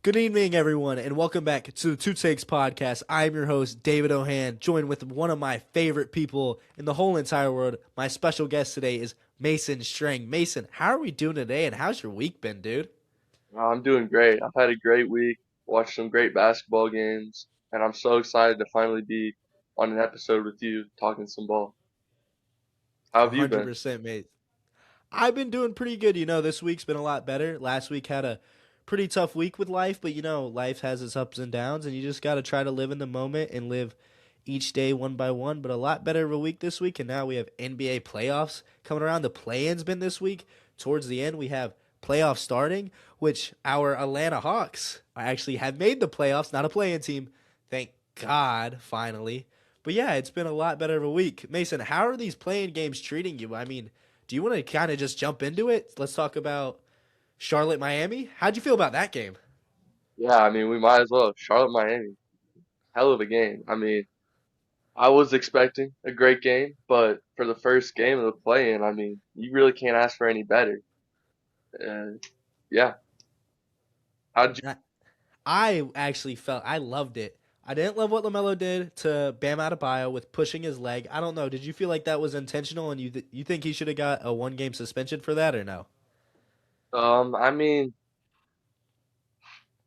Good evening, everyone, and welcome back to the Two Takes podcast. I'm your host, David Ohan, joined with one of my favorite people in the whole entire world. My special guest today is Mason Strang. Mason, how are we doing today, and how's your week been, dude? I'm doing great. I've had a great week, watched some great basketball games, and I'm so excited to finally be on an episode with you talking some ball. How have you been? 100%, mate. I've been doing pretty good. This week's been a lot better. Last week had a pretty tough week with life, but life has its ups and downs, and you just got to try to live in the moment and live each day one by one. But a lot better of a week this week, and now we have NBA playoffs coming around. The play-in's been this week. Towards the end, we have playoffs starting, which our Atlanta Hawks actually have made the playoffs, not a play-in team. Thank God, finally. But yeah, it's been a lot better of a week. Mason, how are these play-in games treating you? I mean, do you want to kind of just jump into it? Let's talk about Charlotte, Miami. How'd you feel about that game? Yeah, I mean, we might as well. Charlotte, Miami. Hell of a game. I mean, I was expecting a great game, but for the first game of the play-in, I mean, you really can't ask for any better. And yeah, how did you? I actually felt I loved it. I didn't love what LaMelo did to Bam Adebayo with pushing his leg. I don't know. Did you feel like that was intentional, and you think he should have got a 1 game suspension for that or no? I mean,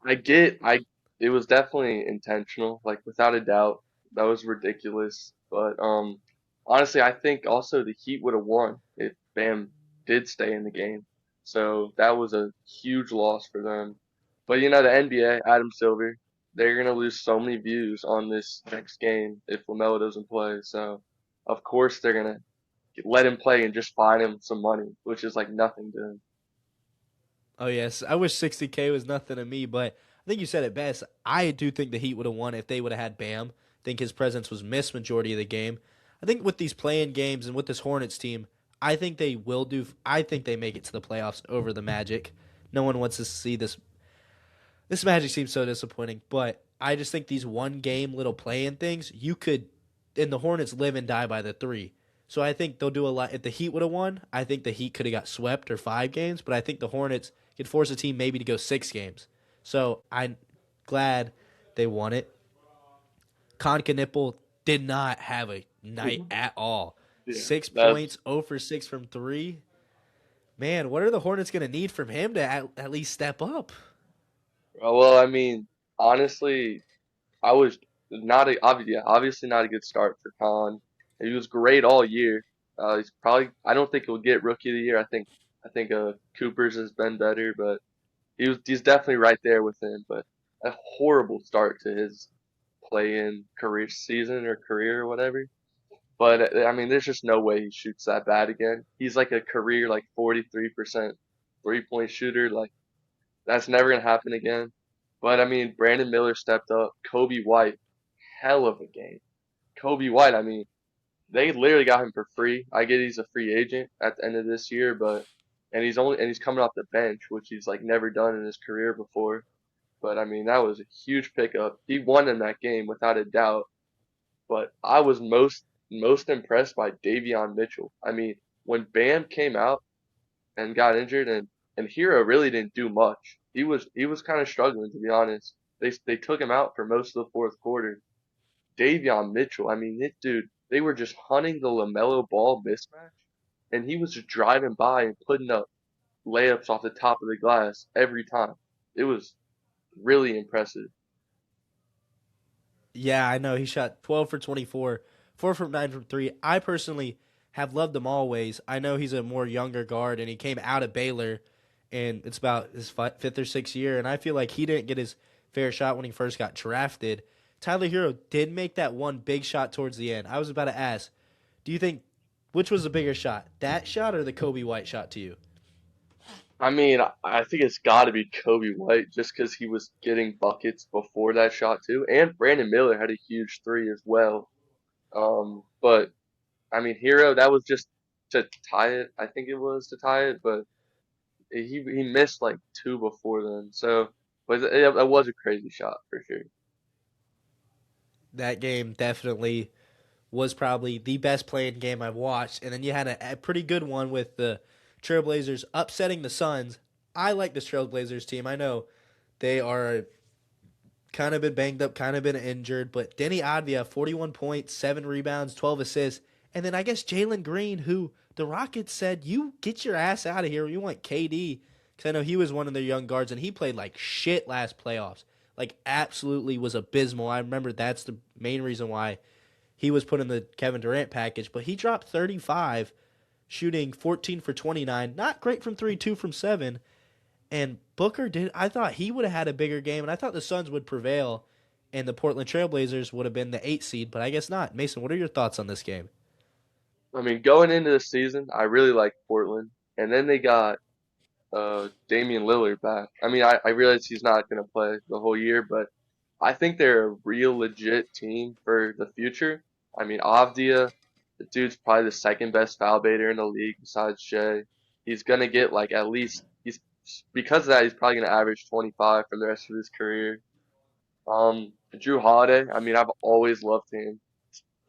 I get, I, it was definitely intentional, like without a doubt. That was ridiculous. But honestly, I think also the Heat would have won if Bam did stay in the game. So that was a huge loss for them. But the NBA, Adam Silver, they're gonna lose so many views on this next game if LaMelo doesn't play. So of course they're gonna let him play and just fine him some money, which is like nothing to him. Oh yes, I wish 60K was nothing to me, but I think you said it best. I do think the Heat would have won if they would have had Bam. I think his presence was missed majority of the game. I think with these playing games and with this Hornets team, I think they will do. I think they make it to the playoffs over the Magic. No one wants to see this. This Magic seems so disappointing, but I just think these 1 game little play-in things, you could, and the Hornets live and die by the three. So I think they'll do a lot. If the Heat would have won, I think the Heat could have got swept or 5 games, but I think the Hornets could force a team maybe to go 6 games. So I'm glad they won it. Nipple did not have a night at all. Yeah, 6 points, 0 for 6 from three. Man, what are the Hornets going to need from him to at least step up? well, I mean, honestly, I was not obviously not a good start for Khan. He was great all year. He's probably I don't think he'll get rookie of the year. I think Cooper's has been better, but he's definitely right there with him. But a horrible start to his play-in career season or career or whatever. But I mean, there's just no way he shoots that bad again. He's like a career like 43% three-point shooter. Like that's never gonna happen again. But I mean, Brandon Miller stepped up. Kobe White, hell of a game. Kobe White, I mean, they literally got him for free. I get he's a free agent at the end of this year, but and he's coming off the bench, which he's like never done in his career before. But I mean, that was a huge pickup. He won in that game without a doubt. But I was most impressed by Davion Mitchell. I mean, when Bam came out and got injured and Hero really didn't do much. He was kind of struggling to be honest. They took him out for most of the fourth quarter. Davion Mitchell, I mean, this dude, they were just hunting the LaMelo Ball mismatch, and he was just driving by and putting up layups off the top of the glass every time. It was really impressive. Yeah, I know. He shot 12 for 24, 4 from 9 from 3. I personally have loved him always. I know he's a more younger guard, and he came out of Baylor, and it's about his fifth or sixth year, and I feel like he didn't get his fair shot when he first got drafted. Tyler Hero did make that one big shot towards the end. I was about to ask, do you think which was the bigger shot, that shot or the Kobe White shot to you? I mean, I think it's got to be Kobe White just because he was getting buckets before that shot too, and Brandon Miller had a huge three as well. But I mean, Hero, that was just to tie it. I think it was to tie it, but he missed like two before then. So, but it was a crazy shot for sure. That game definitely was probably the best playing game I've watched. And then you had a pretty good one with the Trailblazers upsetting the Suns. I like this Trailblazers team. I know They are kind of been banged up, kind of been injured, but Denny Advia, 41 points, 7 rebounds, 12 assists. And then I guess Jalen Green, who the Rockets said, you get your ass out of here. You want KD. Because I know he was one of their young guards, and he played like shit last playoffs. Like, absolutely was abysmal. I remember that's the main reason why he was put in the Kevin Durant package. But he dropped 35, shooting 14 for 29. Not great from 3, 2 from 7. And Booker did. I thought he would have had a bigger game, and I thought the Suns would prevail, and the Portland Trailblazers would have been the 8 seed, but I guess not. Mason, what are your thoughts on this game? I mean, going into the season, I really liked Portland, and then they got Damian Lillard back. I mean, I realize he's not going to play the whole year, but I think they're a real legit team for the future. I mean, Avdia, the dude's probably the second best foul baiter in the league besides Shea. He's going to get like at least he's because of that he's probably going to average 25 for the rest of his career. Drew Holiday, I mean, I've always loved him.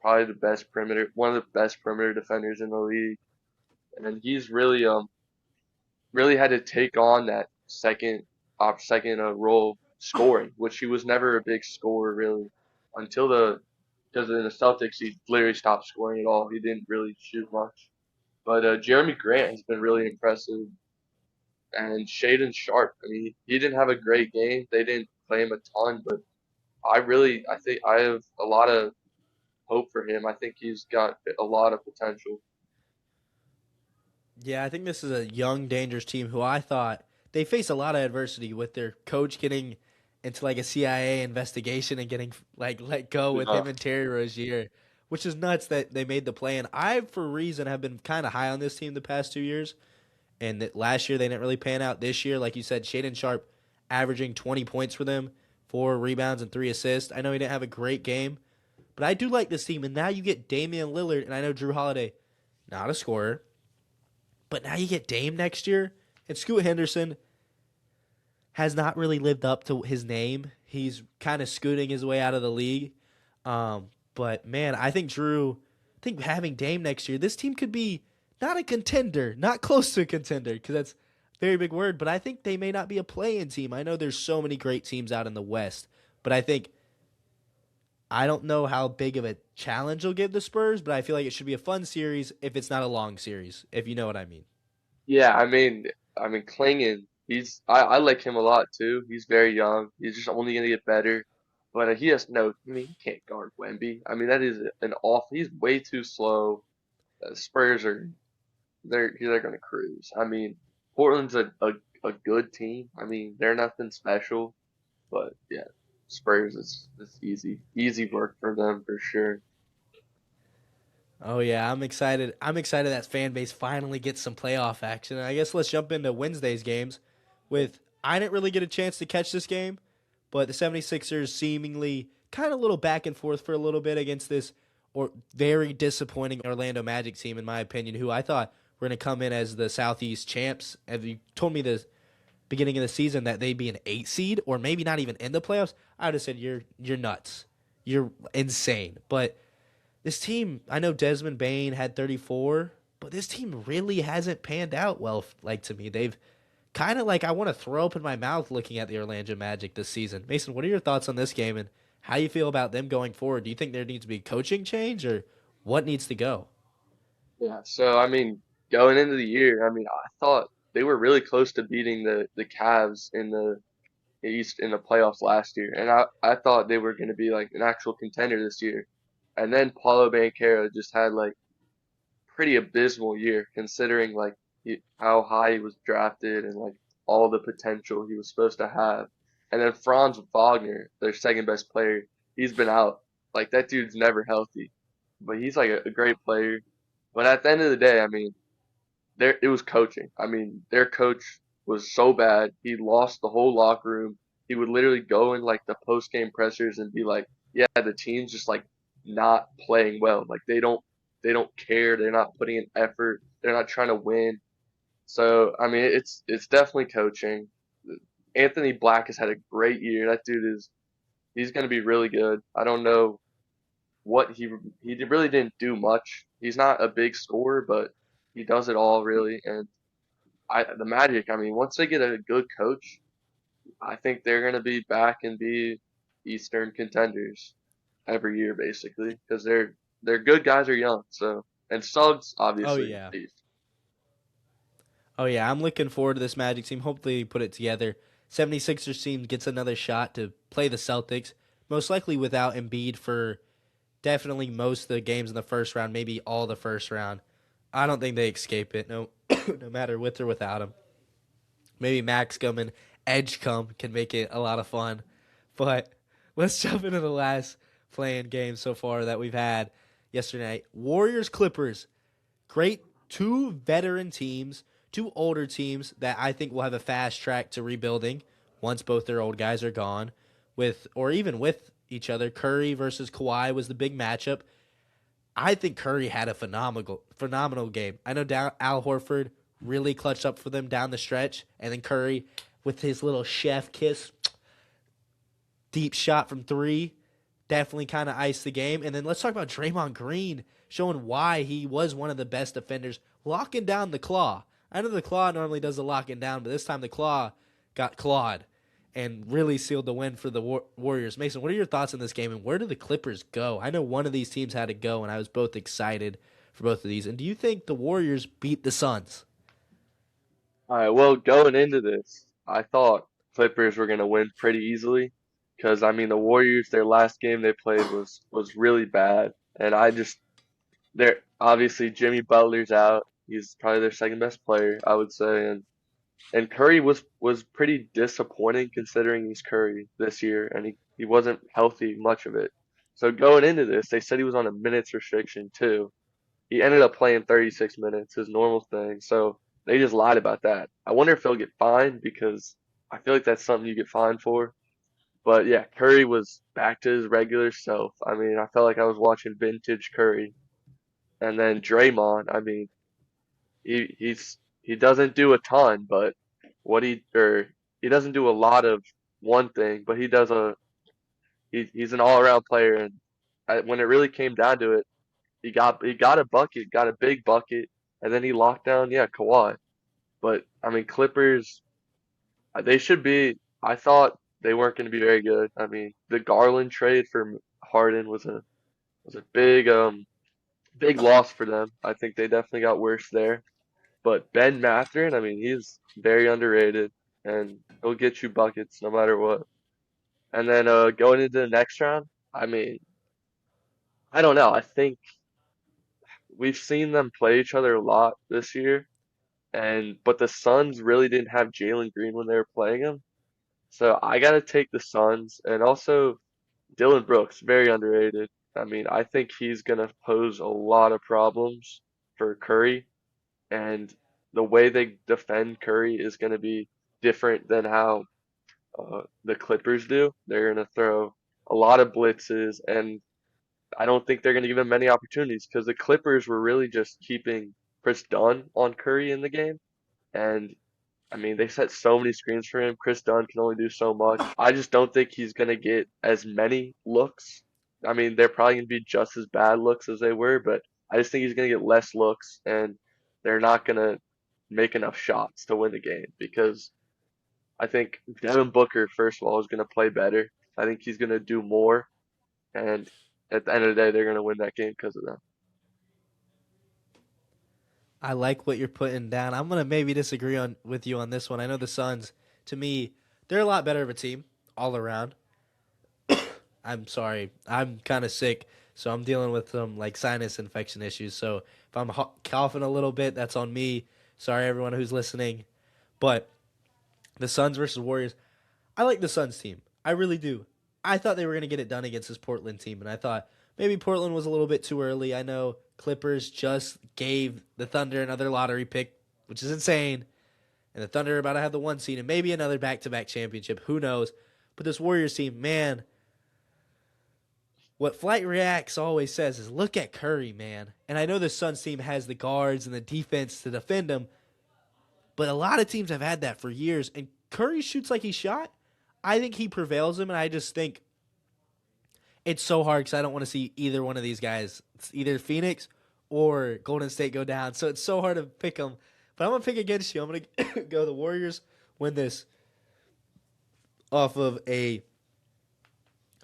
Probably the best perimeter, one of the best perimeter defenders in the league, and he's really had to take on that second role scoring, which he was never a big scorer really until because in the Celtics he literally stopped scoring at all. He didn't really shoot much. But Jeremy Grant has been really impressive, and Shaden Sharp. I mean, he didn't have a great game. They didn't play him a ton, but I think I have a lot of hope for him. I think he's got a lot of potential. Yeah, I think this is a young, dangerous team who I thought they face a lot of adversity with their coach getting into like a CIA investigation and getting like let go with Uh, him and Terry Rozier, which is nuts that they made the play. And I, for a reason, have been kind of high on this team the past 2 years. And that last year they didn't really pan out. This year, like you said, Shaden Sharp averaging 20 points for them, 4 rebounds and 3 assists. I know he didn't have a great game, but I do like this team. And now you get Damian Lillard, and I know Drew Holiday, not a scorer, but now you get Dame next year. And Scoot Henderson has not really lived up to his name. He's kind of scooting his way out of the league. But man, I think having Dame next year, this team could be not a contender, not close to a contender, because that's a very big word, but I think they may not be a play-in team. I know there's so many great teams out in the West, but I don't know how big of a challenge will give the Spurs, but I feel like it should be a fun series if it's not a long series, if you know what I mean. yeah, I mean, Klingon. I like him a lot too. He's very young. He's just only gonna get better. But he has no. I mean, he can't guard Wemby. I mean, that is an off. He's way too slow. Spurs are they're gonna cruise. I mean, Portland's a good team. I mean, they're nothing special, but yeah, Spurs is easy work for them for sure. Oh yeah, I'm excited. I'm excited that fan base finally gets some playoff action. I guess let's jump into Wednesday's games with I didn't really get a chance to catch this game, but the 76ers seemingly kind of a little back and forth for a little bit against this or very disappointing Orlando Magic team in my opinion, who I thought were going to come in as the Southeast champs. If you told me the beginning of the season that they'd be an 8 seed or maybe not even in the playoffs, I would have said you're nuts. You're insane. But this team, I know Desmond Bain had 34, but this team really hasn't panned out well. Like to me, they've kind of like I want to throw up in my mouth looking at the Orlando Magic this season. Mason, what are your thoughts on this game and how you feel about them going forward? Do you think there needs to be coaching change or what needs to go? Yeah. So I mean, going into the year, I mean, I thought they were really close to beating the Cavs in the East in the playoffs last year, and I thought they were going to be like an actual contender this year. And then Paulo Banchero just had like pretty abysmal year considering like how high he was drafted and like all the potential he was supposed to have. And then Franz Wagner, their second best player, he's been out. Like that dude's never healthy, but he's like a great player. But at the end of the day, I mean, there it was coaching. I mean, their coach was so bad. He lost the whole locker room. He would literally go in like the post game pressers and be like, "Yeah, the team's just like not playing well. Like they don't care. They're not putting in effort. They're not trying to win." So I mean, it's definitely coaching. Anthony Black has had a great year. That dude he's going to be really good. I don't know what he really didn't do much. He's not a big scorer, but he does it all really. And the Magic, I mean, once they get a good coach, I think they're gonna be back and be Eastern contenders every year basically because their good guys are young. So and Suggs Oh obviously yeah. beast. Oh yeah, I'm looking forward to this Magic team. Hopefully they put it together. 76ers team gets another shot to play the Celtics, most likely without Embiid for definitely most of the games in the first round, maybe all the first round. I don't think they escape it, no no matter with or without him. Maybe Max come and Edge come can make it a lot of fun. But let's jump into the last playing game so far that we've had yesterday night. Warriors Clippers. Great two veteran teams, two older teams that I think will have a fast track to rebuilding once both their old guys are gone, with or even with each other. Curry versus Kawhi was the big matchup. I think Curry had a phenomenal game. I know Al Horford really clutched up for them down the stretch, and then Curry with his little chef kiss, deep shot from three, definitely kind of iced the game. And then let's talk about Draymond Green showing why he was one of the best defenders, locking down the claw. I know the claw normally does the locking down, but this time the claw got clawed and really sealed the win for the Warriors. Mason, what are your thoughts on this game, and where do the Clippers go? I know one of these teams had to go, and I was both excited for both of these. And do you think the Warriors beat the Suns? All right, well, going into this, I thought Clippers were gonna win pretty easily because I mean the Warriors, their last game they played was really bad, and I just they're obviously Jimmy Butler's out. He's probably their second best player, I would say, and Curry was pretty disappointing considering he's Curry this year, and he wasn't healthy much of it. So going into this, they said he was on a minutes restriction too. He ended up playing 36 minutes, his normal thing. So they just lied about that. I wonder if he'll get fined because I feel like that's something you get fined for. But yeah, Curry was back to his regular self. I mean, I felt like I was watching vintage Curry. And then Draymond, I mean, he doesn't do a ton, but he doesn't do a lot of one thing, but he's an all around player. And when it really came down to it, he got a bucket, got a big bucket, and then he locked down Kawhi. But I mean Clippers, they should be. I thought they weren't going to be very good. I mean the Garland trade for Harden was a big loss for them. I think they definitely got worse there. But Ben Mathurin, I mean he's very underrated and he'll get you buckets no matter what. And then going into the next round, I mean I don't know. I think we've seen them play each other a lot this year. But the Suns really didn't have Jalen Green when they were playing him. So I gotta take the Suns and also Dylan Brooks, very underrated. I mean, I think he's gonna pose a lot of problems for Curry, and the way they defend Curry is gonna be different than how the Clippers do. They're gonna throw a lot of blitzes, and I don't think they're gonna give him many opportunities because the Clippers were really just keeping Chris Dunn on Curry in the game. And I mean, they set so many screens for him. Chris Dunn can only do so much. I just don't think he's going to get as many looks. I mean, they're probably going to be just as bad looks as they were, but I just think he's going to get less looks, and they're not going to make enough shots to win the game because I think Devin Booker, first of all, is going to play better. I think he's going to do more, and at the end of the day, they're going to win that game because of that. I like what you're putting down. I'm gonna maybe disagree on with you on this one. I know the Suns, to me, they're a lot better of a team all around. I'm sorry, I'm kind of sick, so I'm dealing with some like sinus infection issues. So if I'm coughing a little bit, that's on me. Sorry, everyone who's listening. But the Suns versus Warriors, I like the Suns team. I really do. I thought they were going to get it done against this Portland team, and I thought maybe Portland was a little bit too early. I know Clippers just gave the Thunder another lottery pick, which is insane, and the Thunder are about to have the one seed and maybe another back-to-back championship. Who knows? But this Warriors team, man, what Flight Reacts always says is look at Curry, man. And I know the Suns team has the guards and the defense to defend him, but a lot of teams have had that for years, and Curry shoots like he shot. I think he prevails him, and I just think it's so hard because I don't want to see either one of these guys, it's either Phoenix or Golden State, go down. So it's so hard to pick them. But I'm going to pick against you. I'm going to go the Warriors win this off of a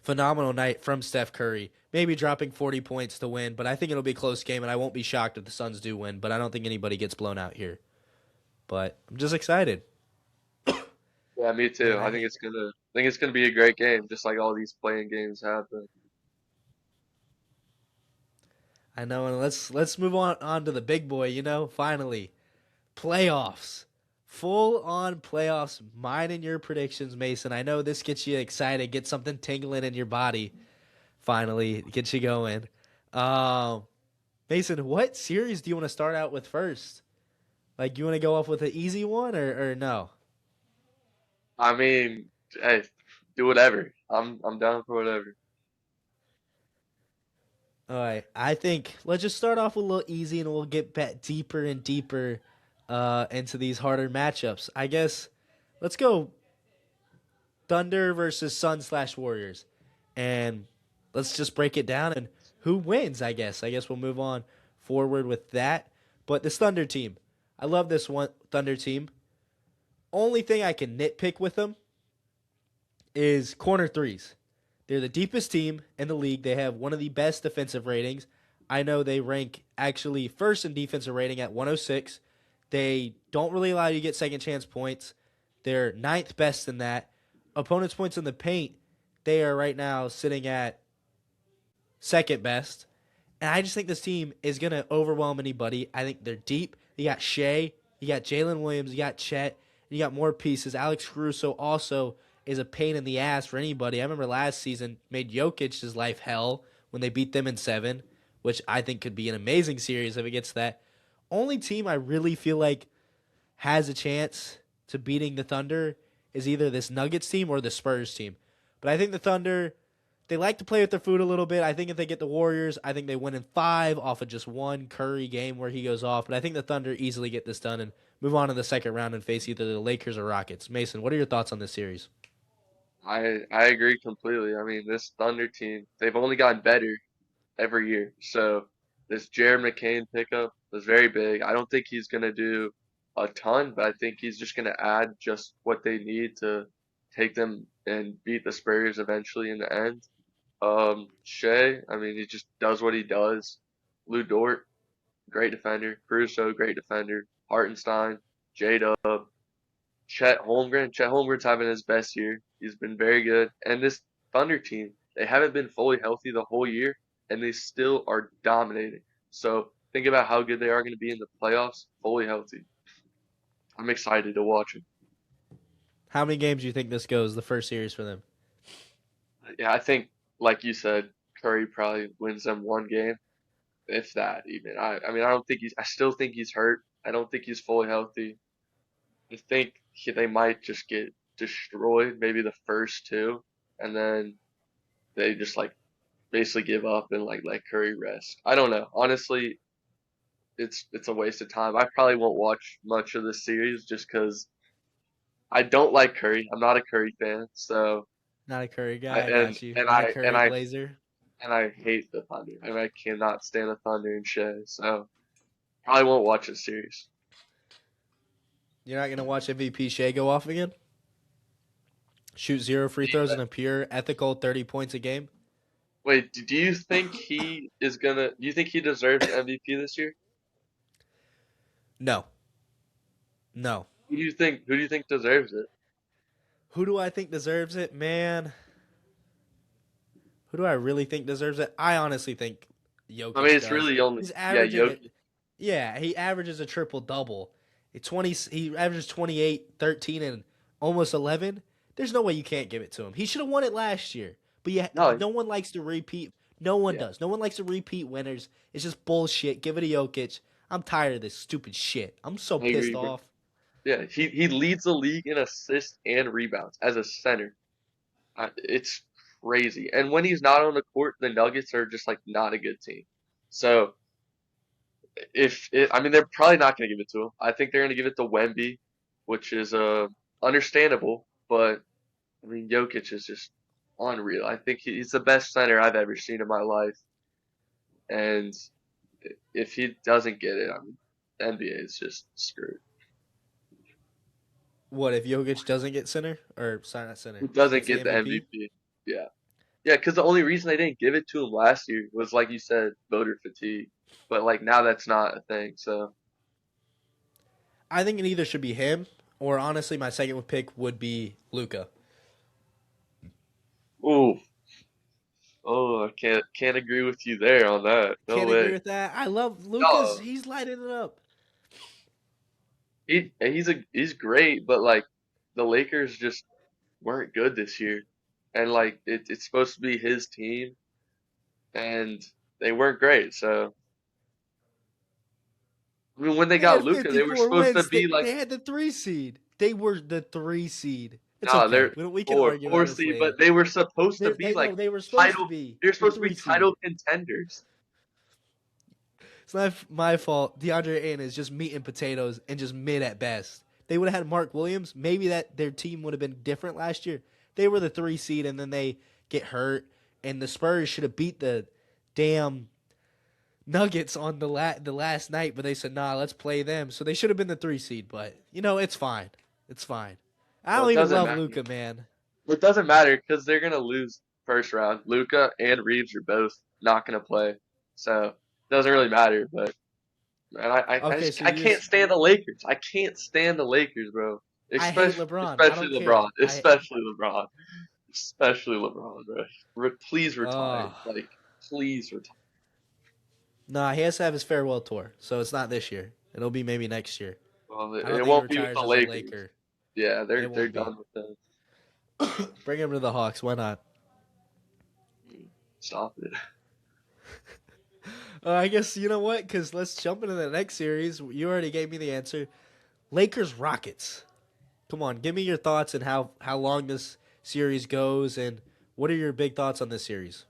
phenomenal night from Steph Curry. Maybe dropping 40 points to win, but I think it'll be a close game, and I won't be shocked if the Suns do win, but I don't think anybody gets blown out here. But I'm just excited. Yeah, me too. Man, I think it's gonna be a great game, just like all these playing games have been. I know, and let's move on to the big boy, finally. Playoffs. Full on playoffs. Mine and your predictions, Mason. I know this gets you excited, get something tingling in your body. Finally, get you going. Um, Mason, what series do you want to start out with first? Like, you want to go off with an easy one or no? I mean, hey, do whatever. I'm down for whatever. All right, I think let's just start off with a little easy, and we'll get back deeper and deeper into these harder matchups. I guess let's go Thunder versus Sun/Warriors, and let's just break it down and who wins. I guess we'll move on forward with that. But this Thunder team, I love this one Thunder team. Only thing I can nitpick with them is corner threes. They're the deepest team in the league. They have one of the best defensive ratings. I know they rank actually first in defensive rating at 106. They don't really allow you to get second chance points. They're ninth best in that. Opponents' points in the paint, they are right now sitting at second best. And I just think this team is going to overwhelm anybody. I think they're deep. You got Shea, you got Jalen Williams, you got Chet, you got more pieces. Alex Caruso also is a pain in the ass for anybody. I remember last season made Jokic's life hell when they beat them in 7, which I think could be an amazing series if it gets that. Only team I really feel like has a chance to beating the Thunder is either this Nuggets team or the Spurs team. But I think the Thunder, they like to play with their food a little bit. I think if they get the Warriors, I think they win in 5 off of just one Curry game where he goes off. But I think the Thunder easily get this done and move on to the second round and face either the Lakers or Rockets. Mason, what are your thoughts on this series? I agree completely. I mean, this Thunder team, they've only gotten better every year. So this Jared McCain pickup was very big. I don't think he's gonna do a ton, but I think he's just gonna add just what they need to take them and beat the Spurs eventually in the end. Shea, I mean, he just does what he does. Lou Dort, great defender. Caruso, great defender. Hartenstein, J-Dub, Chet Holmgren. Chet Holmgren's having his best year. He's been very good. And this Thunder team, they haven't been fully healthy the whole year, and they still are dominating. So think about how good they are going to be in the playoffs, fully healthy. I'm excited to watch it. How many games do you think this goes, the first series for them? Yeah, I think, like you said, Curry probably wins them one game, if that even. I mean, I still think he's hurt. I don't think he's fully healthy. I think they might just get destroyed, maybe the first two, and then they just like basically give up and like let Curry rest. I don't know. Honestly, it's a waste of time. I probably won't watch much of this series just because I don't like Curry. I'm not a Curry fan, so Not a Curry I guy, I got you. and Not a I and Curry I Blazer. and I hate the Thunder. I mean, I cannot stand the Thunder and Shea, so probably won't watch this series. You're not going to watch MVP Shea go off again? Shoot 0 free throws and a pure, ethical 30 points a game? Wait, do you think he is gonna? Do you think he deserves MVP this year? No. No. Who do you think? Who do you think deserves it? Who do I think deserves it? Man, who do I really think deserves it? I honestly think I mean, Jokic it's does. really only He's yeah, averaging it. Jokic. Yeah, he averages a triple double. He averages 28, 13, and almost 11. There's no way you can't give it to him. He should have won it last year. But yeah, No, no one likes to repeat. No one yeah, does. No one likes to repeat winners. It's just bullshit. Give it to Jokic. I'm tired of this stupid shit. I'm so I pissed agree, bro. off. Yeah, he leads the league in assists and rebounds as a center. It's crazy. And when he's not on the court, the Nuggets are just like not a good team. So I mean, they're probably not going to give it to him. I think they're going to give it to Wemby, which is understandable. But I mean, Jokic is just unreal. I think he's the best center I've ever seen in my life. And if he doesn't get it, I mean, the NBA is just screwed. What if Jokic doesn't get center or sorry, not center? Who doesn't Gets the get the MVP? MVP? Yeah. Yeah, because the only reason they didn't give it to him last year was, like you said, voter fatigue. But, like, now that's not a thing, so. I think it either should be him or honestly, my second pick would be Luca. Ooh. Oh, I can't agree with you there on that. No Can't agree way. with that. I love Luca's. No, He's lighting it up. he's great, but like the Lakers just weren't good this year, and like it's supposed to be his team, and they weren't great. So I mean, when they They got had Luca, they were 54 supposed to wins. be like, They had the 3 seed. They were the 3 seed. It's nah, okay. they're We can four, argue four about this seed, but later. they were supposed to be They like no, they were supposed to title. be They're the supposed to be 3 seed. title contenders. It's not my fault. DeAndre Ayton is just meat and potatoes and just mid at best. They would have had Mark Williams. Maybe that their team would have been different last year. They were the 3 seed and then they get hurt. And the Spurs should have beat the damn Nuggets on the last night, but they said, nah, let's play them. So they should have been the 3 seed, but it's fine. It's fine. I Well, don't it even doesn't love matter. Luca, man. It doesn't matter because they're gonna lose first round. Luca and Reeves are both not gonna play, so it doesn't really matter. But man, Okay, so I you can't just stand the Lakers. I can't stand the Lakers, bro. I hate Especially LeBron. I especially don't care. LeBron. Especially LeBron. Especially LeBron, bro. Please retire. Oh. Like, please retire. Nah, he has to have his farewell tour, so it's not this year. It'll be maybe next year. Well, I don't it think he won't be with retires the as a Lakers. Laker. Yeah, It they're won't done be. with them. Bring him to the Hawks. Why not? Stop it. I guess you know what? Because let's jump into the next series. You already gave me the answer. Lakers Rockets. Come on, give me your thoughts and how long this series goes, and what are your big thoughts on this series?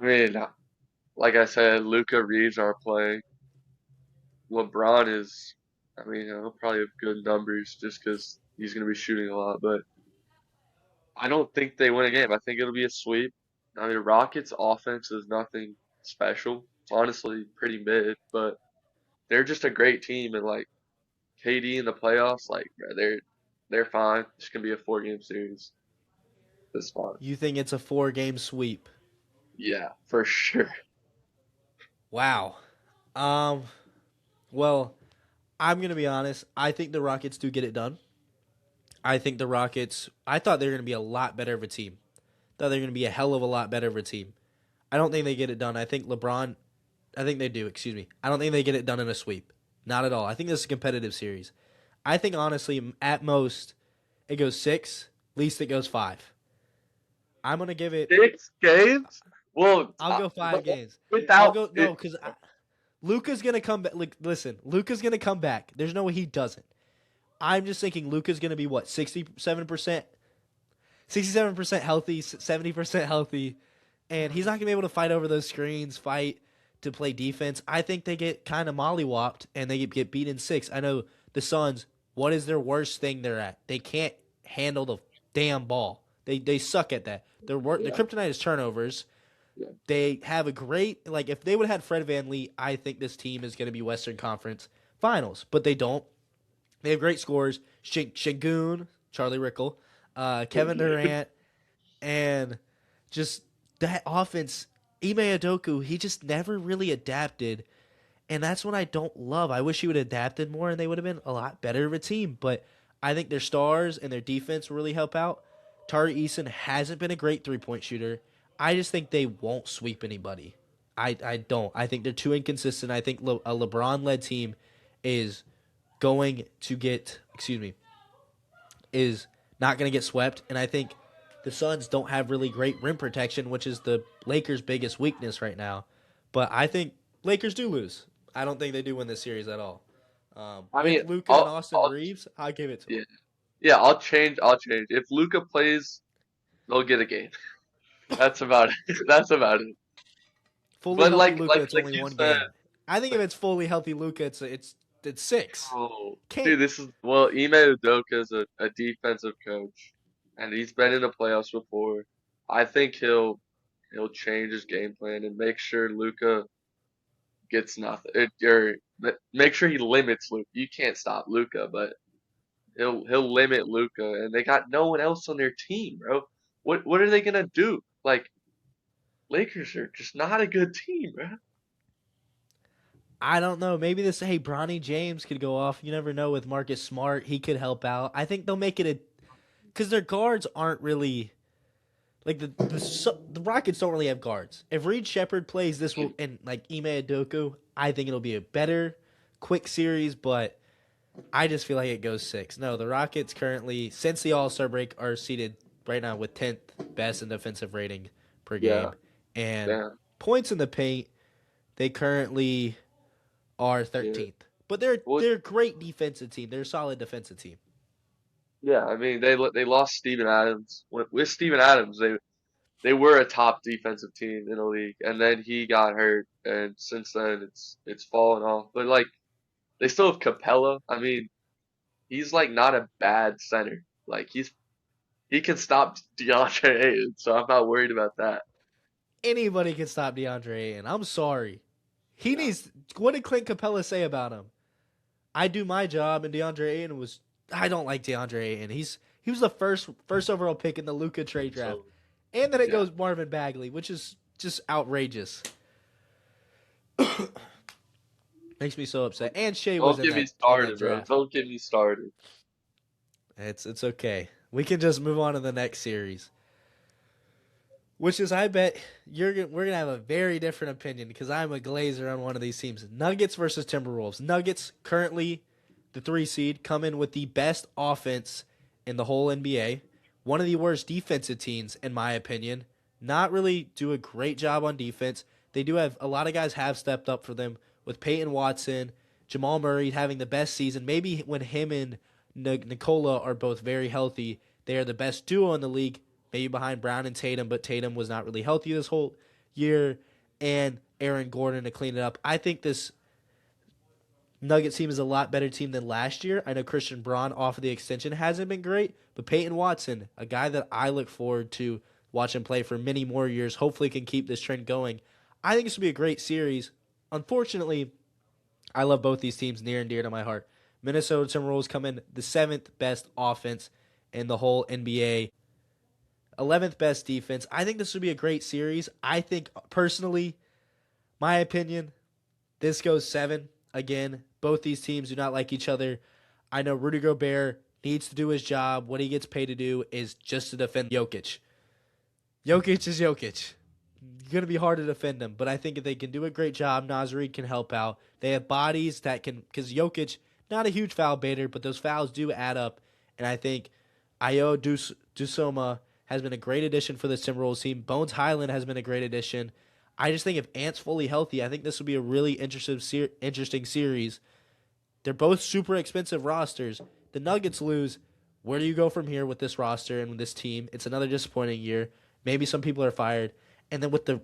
I mean, like I said, Luca Reeves aren't playing. LeBron is, I mean, he'll probably have good numbers just because he's going to be shooting a lot, but I don't think they win a game. I think it'll be a sweep. I mean, Rockets' offense is nothing special. It's honestly pretty mid, but they're just a great team, and like KD in the playoffs, like bro, they're fine. It's gonna be a 4 game series. This fine. You think it's a 4 game sweep? Yeah, for sure. Wow. Um. Well, I'm gonna be honest. I think the Rockets do get it done. I think the Rockets. I thought they were gonna be a lot better of a team. Thought they were gonna be a hell of a lot better of a team. I don't think they get it done. I think LeBron. I think they do. Excuse me. I don't think they get it done in a sweep. Not at all. I think this is a competitive series. I think honestly, at most, it goes 6. Least it goes 5. I'm gonna give it. 6 games? Well, I'll go 5 games. I'll without go no because Luca's gonna come back. Like, listen, Luca's gonna come back. There's no way he doesn't. I'm just thinking Luca's gonna be what 67% healthy, 70% healthy, and he's not gonna be able to fight over those screens, fight to play defense. I think they get kind of mollywopped and they get beat in 6. I know the Suns. What is their worst thing they're at? They can't handle the damn ball. They suck at that. Their yeah, kryptonite is turnovers. yeah, They have a great like if they would have had Fred VanVleet, I think this team is going to be Western Conference Finals, but they don't. They have great scores. Shagun, Charlie Rickle, Kevin Durant, and just that offense. Ime Adoku, he just never really adapted, and that's what I don't love. I wish he would have adapted more, and they would have been a lot better of a team. But I think their stars and their defense really help out. Tari Eason hasn't been a great 3-point shooter. I just think they won't sweep anybody. I don't. I think they're too inconsistent. I think a LeBron-led team is going to get, is not going to get swept. And I think the Suns don't have really great rim protection, which is the Lakers' biggest weakness right now. But I think Lakers do lose. I don't think they do win this series at all. I mean, With Luca and Austin I'll, Reeves, I'll give it to yeah, them. yeah, I'll change. If Luca plays, they'll get a game. That's about it. That's about it. Fully But healthy Luca, it's like only you one said, game. I think if it's fully healthy Luca, it's 6. oh, Can't dude, this is well, Ime Udoka is a defensive coach, and he's been in the playoffs before. I think he'll change his game plan and make sure Luca gets nothing, or make sure he limits Luca. You can't stop Luca, but He'll limit Luka, and they got no one else on their team, bro. What are they gonna do? Like Lakers are just not a good team, bro. I don't know. Maybe this, hey, Bronny James could go off. You never know with Marcus Smart. He could help out. I think they'll make it a, because their guards aren't really, like the Rockets don't really have guards. If Reed Shepard plays this will and like Ime Udoka, I think it'll be a better quick series, but I just feel like it goes six. No, the Rockets currently, since the All Star break, are seated right now with 10th best in defensive rating per Yeah, game. And damn. points in the paint, they currently are Yeah. 13th. But Well, they're a great defensive team. They're a solid defensive team. yeah. I mean, they lost Steven Adams. With Steven Adams, they were a top defensive team in the league, and then he got hurt, and since then it's fallen off. But like they still have Capella. I mean, he's like not a bad center. Like he can stop DeAndre Ayton, so I'm not worried about that. Anybody can stop DeAndre Ayton. I'm sorry. He Yeah. needs. What did Clint Capella say about him? I do my job, and DeAndre Ayton was. I don't like DeAndre Ayton. He was the first overall pick in the Luca trade draft, So and then it yeah. goes Marvin Bagley, which is just outrageous. Makes me so upset. And Shea was Don't in get me that started, bro. draft. Don't get me started. It's okay. We can just move on to the next series, which is I bet we're gonna have a very different opinion because I'm a Glazer on one of these teams. Nuggets versus Timberwolves. Nuggets currently the 3 seed come in with the best offense in the whole NBA. One of the worst defensive teams in my opinion. Not really do a great job on defense. They do have a lot of guys have stepped up for them with Peyton Watson, Jamal Murray having the best season. Maybe when him and Nikola are both very healthy, they are the best duo in the league, maybe behind Brown and Tatum, but Tatum was not really healthy this whole year, and Aaron Gordon to clean it up. I think this Nuggets team is a lot better team than last year. I know Christian Braun off of the extension hasn't been great, but Peyton Watson, a guy that I look forward to watching play for many more years, hopefully can keep this trend going. I think this will be a great series. Unfortunately, I love both these teams near and dear to my heart. Minnesota Timberwolves come in the 7th best offense in the whole NBA, 11th best defense. I think this would be a great series. I think personally, my opinion, this goes 7. Again, both these teams do not like each other. I know Rudy Gobert needs to do his job. What he gets paid to do is just to defend Jokic. Jokic is Jokic. Going to be hard to defend him, but I think if they can do a great job, Naz Reid can help out. They have bodies that can, because Jokic, not a huge foul baiter, but those fouls do add up, and I think Ayo Dusoma has been a great addition for the Timberwolves team. Bones Highland has been a great addition. I just think if Ant's fully healthy, I think this will be a really interesting series. They're both super expensive rosters. The Nuggets lose. Where do you go from here with this roster and with this team? It's another disappointing year. Maybe some people are fired. And then with the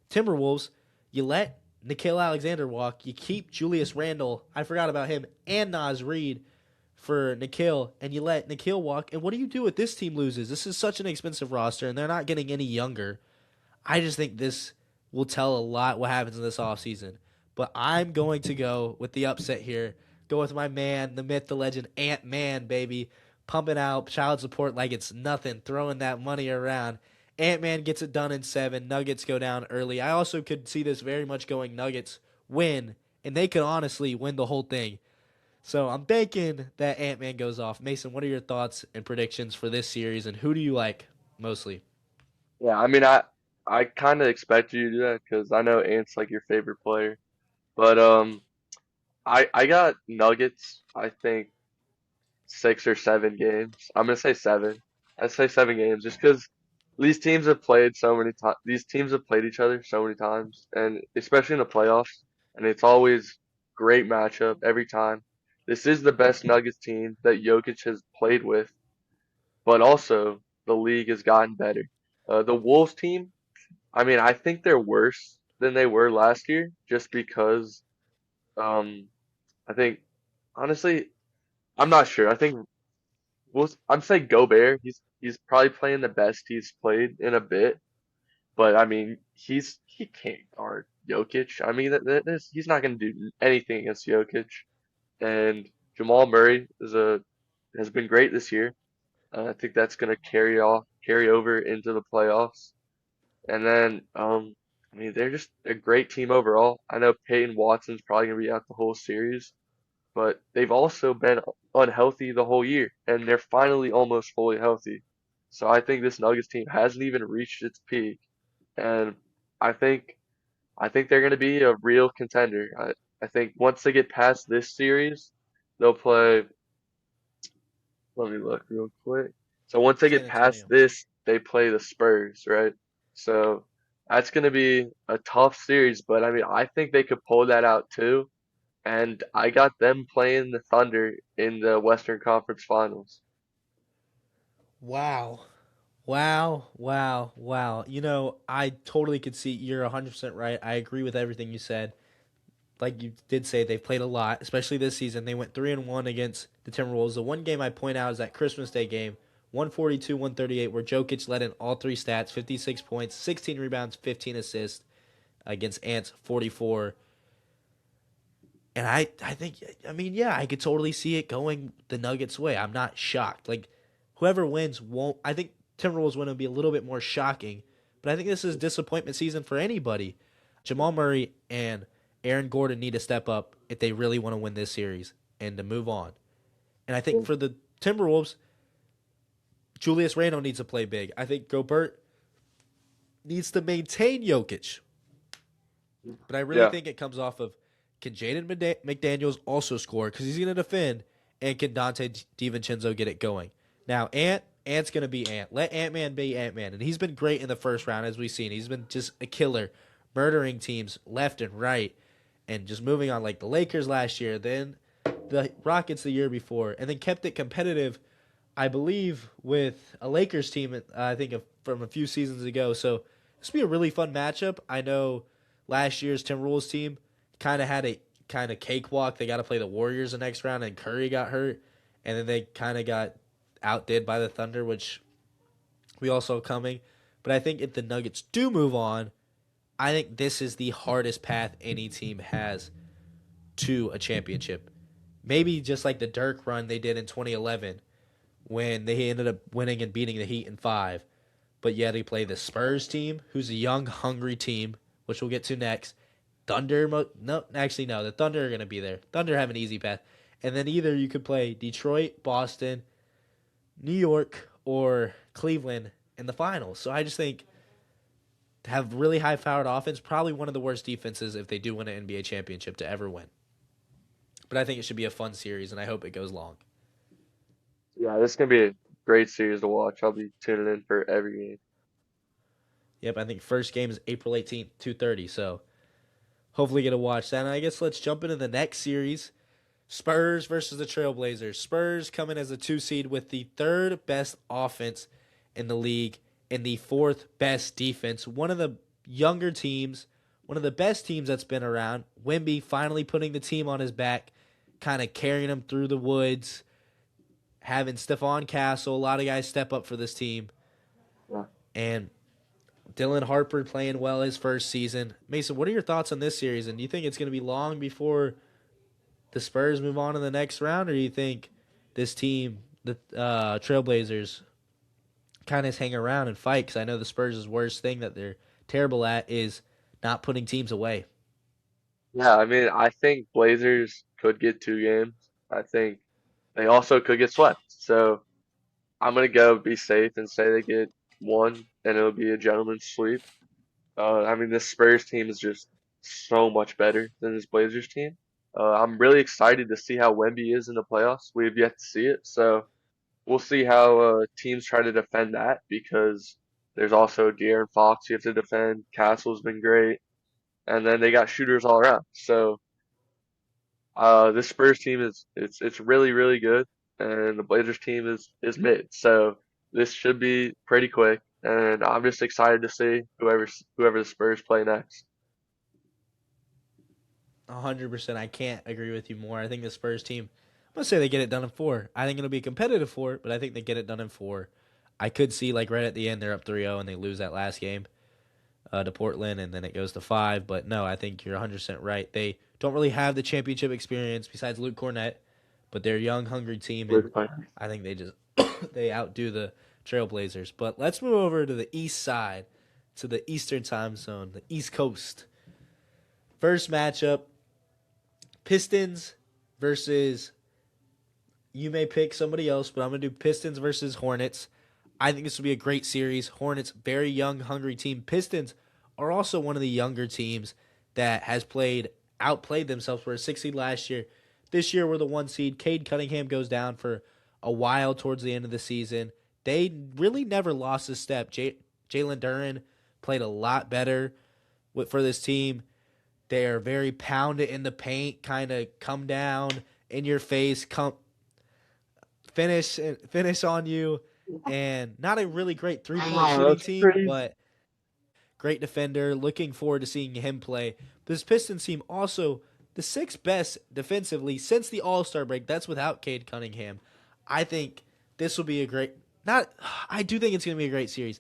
Timberwolves, you let Nickeil Alexander walk. You keep Julius Randle. I forgot about him and Naz Reid for Nickeil, and you let Nickeil walk. And what do you do if this team loses? This is such an expensive roster, and they're not getting any younger. I just think this will tell a lot what happens in this offseason. But I'm going to go with the upset here. Go with my man, the myth, the legend, Ant Man, baby. Pumping out child support like it's nothing, throwing that money around. Ant Man gets it done in 7. Nuggets go down early. I also could see this very much going Nuggets win, and they could honestly win the whole thing. So I'm banking that Ant Man goes off. Mason, what are your thoughts and predictions for this series, and who do you like mostly? Yeah, I mean, I kind of expected you to do that because I know Ant's like your favorite player. But I got Nuggets. I think 6 or 7 games. I'm gonna say 7. I say 7 games just because these teams have played so many times. These teams have played each other so many times, and especially in the playoffs. And it's always great matchup every time. This is the best Nuggets team that Jokic has played with, but also the league has gotten better. The Wolves team, I mean, I think they're worse than they were last year, just because um, I think honestly, I'm not sure. I think I'm saying Gobert. He's probably playing the best he's played in a bit, but I mean, he can't guard Jokic. I mean, he's not going to do anything against Jokic. and Jamal Murray has been great this year. I think that's going to carry over into the playoffs. And then, I mean, they're just a great team overall. I know Peyton Watson's probably going to be out the whole series, but they've also been unhealthy the whole year, and they're finally almost fully healthy. So I think this Nuggets team hasn't even reached its peak, and I think I think they're going to be a real contender. I think once they get past this series, they'll play. Let me look real quick. So once they San get past Antonio. this, they play the Spurs, right? So that's going to be a tough series, but I mean, I think they could pull that out too. And I got them playing the Thunder in the Western Conference Finals. Wow. Wow, wow, wow. I totally could see you're 100% right. I agree with everything you said. Like you did say, they've played a lot, especially this season. They went 3-1 against the Timberwolves. The one game I point out is that Christmas Day game, 142-138, where Jokic led in all three stats, 56 points, 16 rebounds, 15 assists against Ants, 44. And I think, I mean, yeah, I could totally see it going the Nuggets' way. I'm not shocked. Like, whoever wins won't. I think Timberwolves win will be a little bit more shocking, but I think this is disappointment season for anybody. Jamal Murray and Aaron Gordon need to step up if they really want to win this series and to move on. And I think for the Timberwolves, Julius Randle needs to play big. I think Gobert needs to maintain Jokic. But I really Yeah, think it comes off of, can Jaden McDaniels also score because he's going to defend, and can Dante DiVincenzo get it going? Now, Ant's going to be Ant. Let Ant-Man be Ant-Man. And he's been great in the first round, as we've seen. He's been just a killer, murdering teams left and right, and just moving on like the Lakers last year, then the Rockets the year before, and then kept it competitive, I believe, with a Lakers team, I think, from a few seasons ago. So this will be a really fun matchup. I know last year's Timberwolves team kind of had a kind of cakewalk. They got to play the Warriors the next round, and Curry got hurt, and then they kind of got outdid by the Thunder, which we also coming. But I think if the Nuggets do move on, I think this is the hardest path any team has to a championship. Maybe just like the Dirk run they did in 2011 when they ended up winning and beating the Heat in five. But yeah, they play the Spurs team, who's a young, hungry team, which we'll get to next. Thunder, no, actually no, the Thunder are gonna be there. Thunder have an easy path, and then either you could play Detroit, Boston, New York, or Cleveland in the finals. So I just think to have really high-powered offense, probably one of the worst defenses if they do win an NBA championship to ever win. But I think it should be a fun series, and I hope it goes long. yeah, this is gonna be a great series to watch. I'll be tuning in for every game. Yep, I think first game is April 18th, 2:30. So hopefully get to watch that. And I guess let's jump into the next series. Spurs versus the Trailblazers. Spurs coming as a 2 seed with the third best offense in the league and the fourth best defense. One of the younger teams, one of the best teams that's been around. Wemby finally putting the team on his back, kind of carrying them through the woods, having Stephon Castle, a lot of guys step up for this team. Yeah. And Dylan Harper playing well his first season. Mason, what are your thoughts on this series? And do you think it's going to be long before the Spurs move on in the next round, or do you think this team, the Trailblazers, kind of hang around and fight? Because I know the Spurs' worst thing that they're terrible at is not putting teams away. Yeah, I mean, I think Blazers could get 2 games. I think they also could get swept. So I'm gonna go be safe and say they get one, and it'll be a gentleman's sweep. I mean, this Spurs team is just so much better than this Blazers team. I'm really excited to see how Wemby is in the playoffs. We have yet to see it, so we'll see how teams try to defend that because there's also De'Aaron Fox you have to defend. Castle's been great, and then they got shooters all around. So this Spurs team it's really really good, and the Blazers team is mid. So this should be pretty quick, and I'm just excited to see whoever the Spurs play next. 100%. I can't agree with you more. I think the Spurs team, I'm going to say they get it done in four. I think it'll be competitive for it, but I think they get it done in four. I could see, like, right at the end, they're up 3-0 and they lose that last game. to Portland, and then it goes to 5. But no, I think you're 100% right. They don't really have the championship experience besides Luke Cornett, but they're a young, hungry team, and I think they just they outdo the Trailblazers. But let's move over to the East side, to the Eastern time zone, the East Coast. First matchup, Pistons versus, you may pick somebody else, but I'm going to do Pistons versus Hornets. I think this will be a great series. Hornets, very young, hungry team. Pistons are also one of the younger teams that has outplayed themselves. For a 6 seed last year. This year, we're the 1 seed. Cade Cunningham goes down for a while towards the end of the season. They really never lost a step. Jalen Duren played a lot better for this team. They are very pounded in the paint, kind of come down in your face, finish on you, and not a really great 3-point shooting team, but great defender. Looking forward to seeing him play. This Pistons team also the 6th best defensively since the All-Star break. That's without Cade Cunningham. I think this will be I do think it's going to be a great series.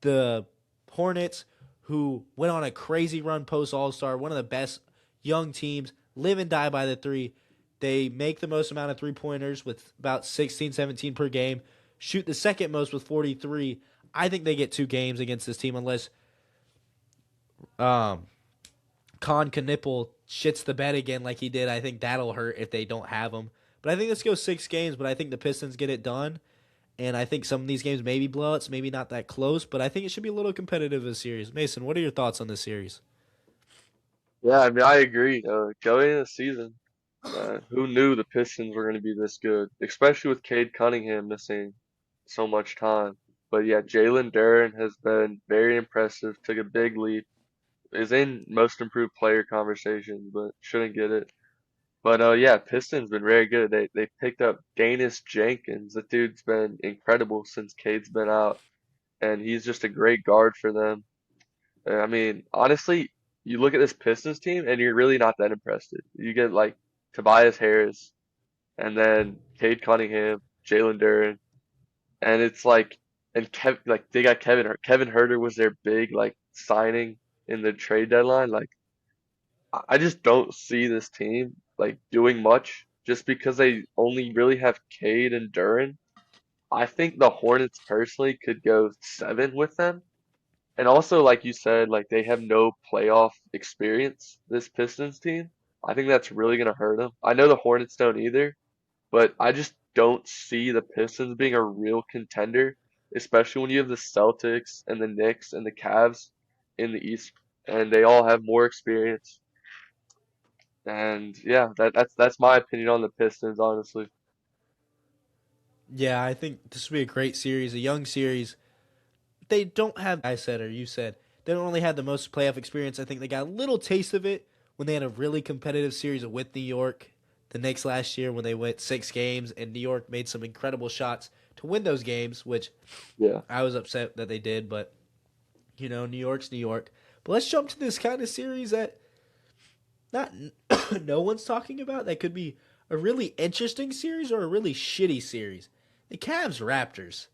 The Hornets, who went on a crazy run post All-Star, one of the best young teams, live and die by the 3. They make the most amount of 3-pointers with about 16, 17 per game, shoot the second most with 43. I think they get 2 games against this team unless Con Knipple shits the bed again like he did. I think that'll hurt if they don't have him. But I think this goes 6 games, but I think the Pistons get it done. And I think some of these games may be blowouts, maybe not that close, but I think it should be a little competitive this series. Mason, what are your thoughts on this series? Yeah, I mean, I agree. Going into the season, who knew the Pistons were going to be this good, especially with Cade Cunningham missing so much time. But yeah, Jalen Duren has been very impressive, took a big leap, is in most improved player conversations, but shouldn't get it. But yeah, Pistons been very good. They picked up Danis Jenkins. The dude's been incredible since Cade's been out, and he's just a great guard for them. I mean, honestly, you look at this Pistons team and you're really not that impressed. You get like Tobias Harris and then Cade Cunningham, Jalen Duren, and it's and they got Kevin Herter was their big like signing in the trade deadline. Like I just don't see this team like doing much just because they only really have Cade and Duren. I think the Hornets personally could go 7 with them. And also, like you said, like they have no playoff experience, this Pistons team. I think that's really going to hurt them. I know the Hornets don't either, but I just don't see the Pistons being a real contender, especially when you have the Celtics and the Knicks and the Cavs in the East, and they all have more experience. And yeah, that's my opinion on the Pistons, honestly. Yeah, I think this will be a great series, a young series. They don't have, I said or you said, they don't really have the most playoff experience. I think they got a little taste of it when they had a really competitive series with New York. The Knicks last year when they went 6 games and New York made some incredible shots to win those games, which Yeah. I was upset that they did, but New York's New York. But let's jump to this kind of series that not no one's talking about. That could be a really interesting series or a really shitty series. The Cavs Raptors.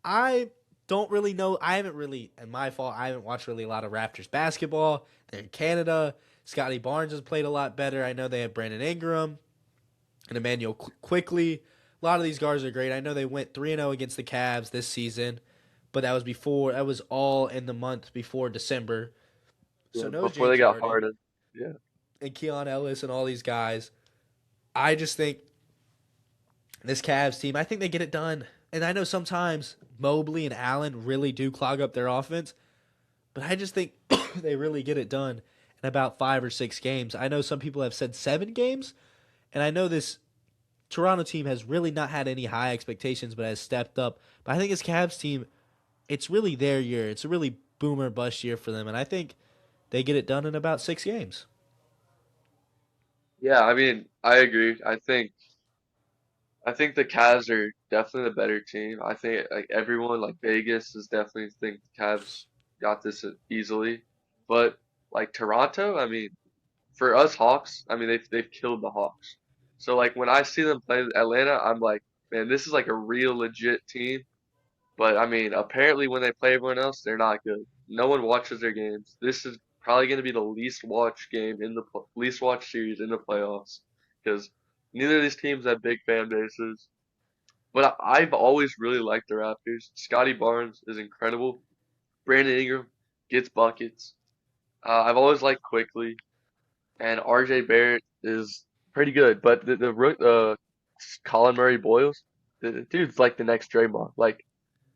I don't really know. I haven't really, and my fault, I haven't watched really a lot of Raptors basketball. They're in Canada. Scotty Barnes has played a lot better. I know they have Brandon Ingram and Emmanuel Quickly. A lot of these guards are great. I know they went 3-0 against the Cavs this season, but that was all in the month before December. So Yeah, no before they James got Harden Harden. Yeah. and Keon Ellis and all these guys. I just think this Cavs team, I think they get it done. And I know sometimes Mobley and Allen really do clog up their offense, but I just think they really get it done in about 5 or 6 games. I know some people have said 7 games, and I know this Toronto team has really not had any high expectations, but has stepped up. But I think this Cavs team, it's really their year. It's a really boomer bust year for them, and I think they get it done in about 6 games. Yeah, I mean, I agree. I think the Cavs are definitely the better team. I think like everyone like Vegas is definitely think the Cavs got this easily. But like Toronto, I mean, for us Hawks, I mean they've killed the Hawks. So like when I see them play Atlanta, I'm like, man, this is like a real legit team. But I mean, apparently when they play everyone else, they're not good. No one watches their games. This is probably going to be the least watched game in the least watched series in the playoffs because neither of these teams have big fan bases. But I've always really liked the Raptors. Scotty Barnes is incredible. Brandon Ingram gets buckets. I've always liked Quickly, and RJ Barrett is pretty good. But Colin Murray Boyles, the dude's like the next Draymond. Like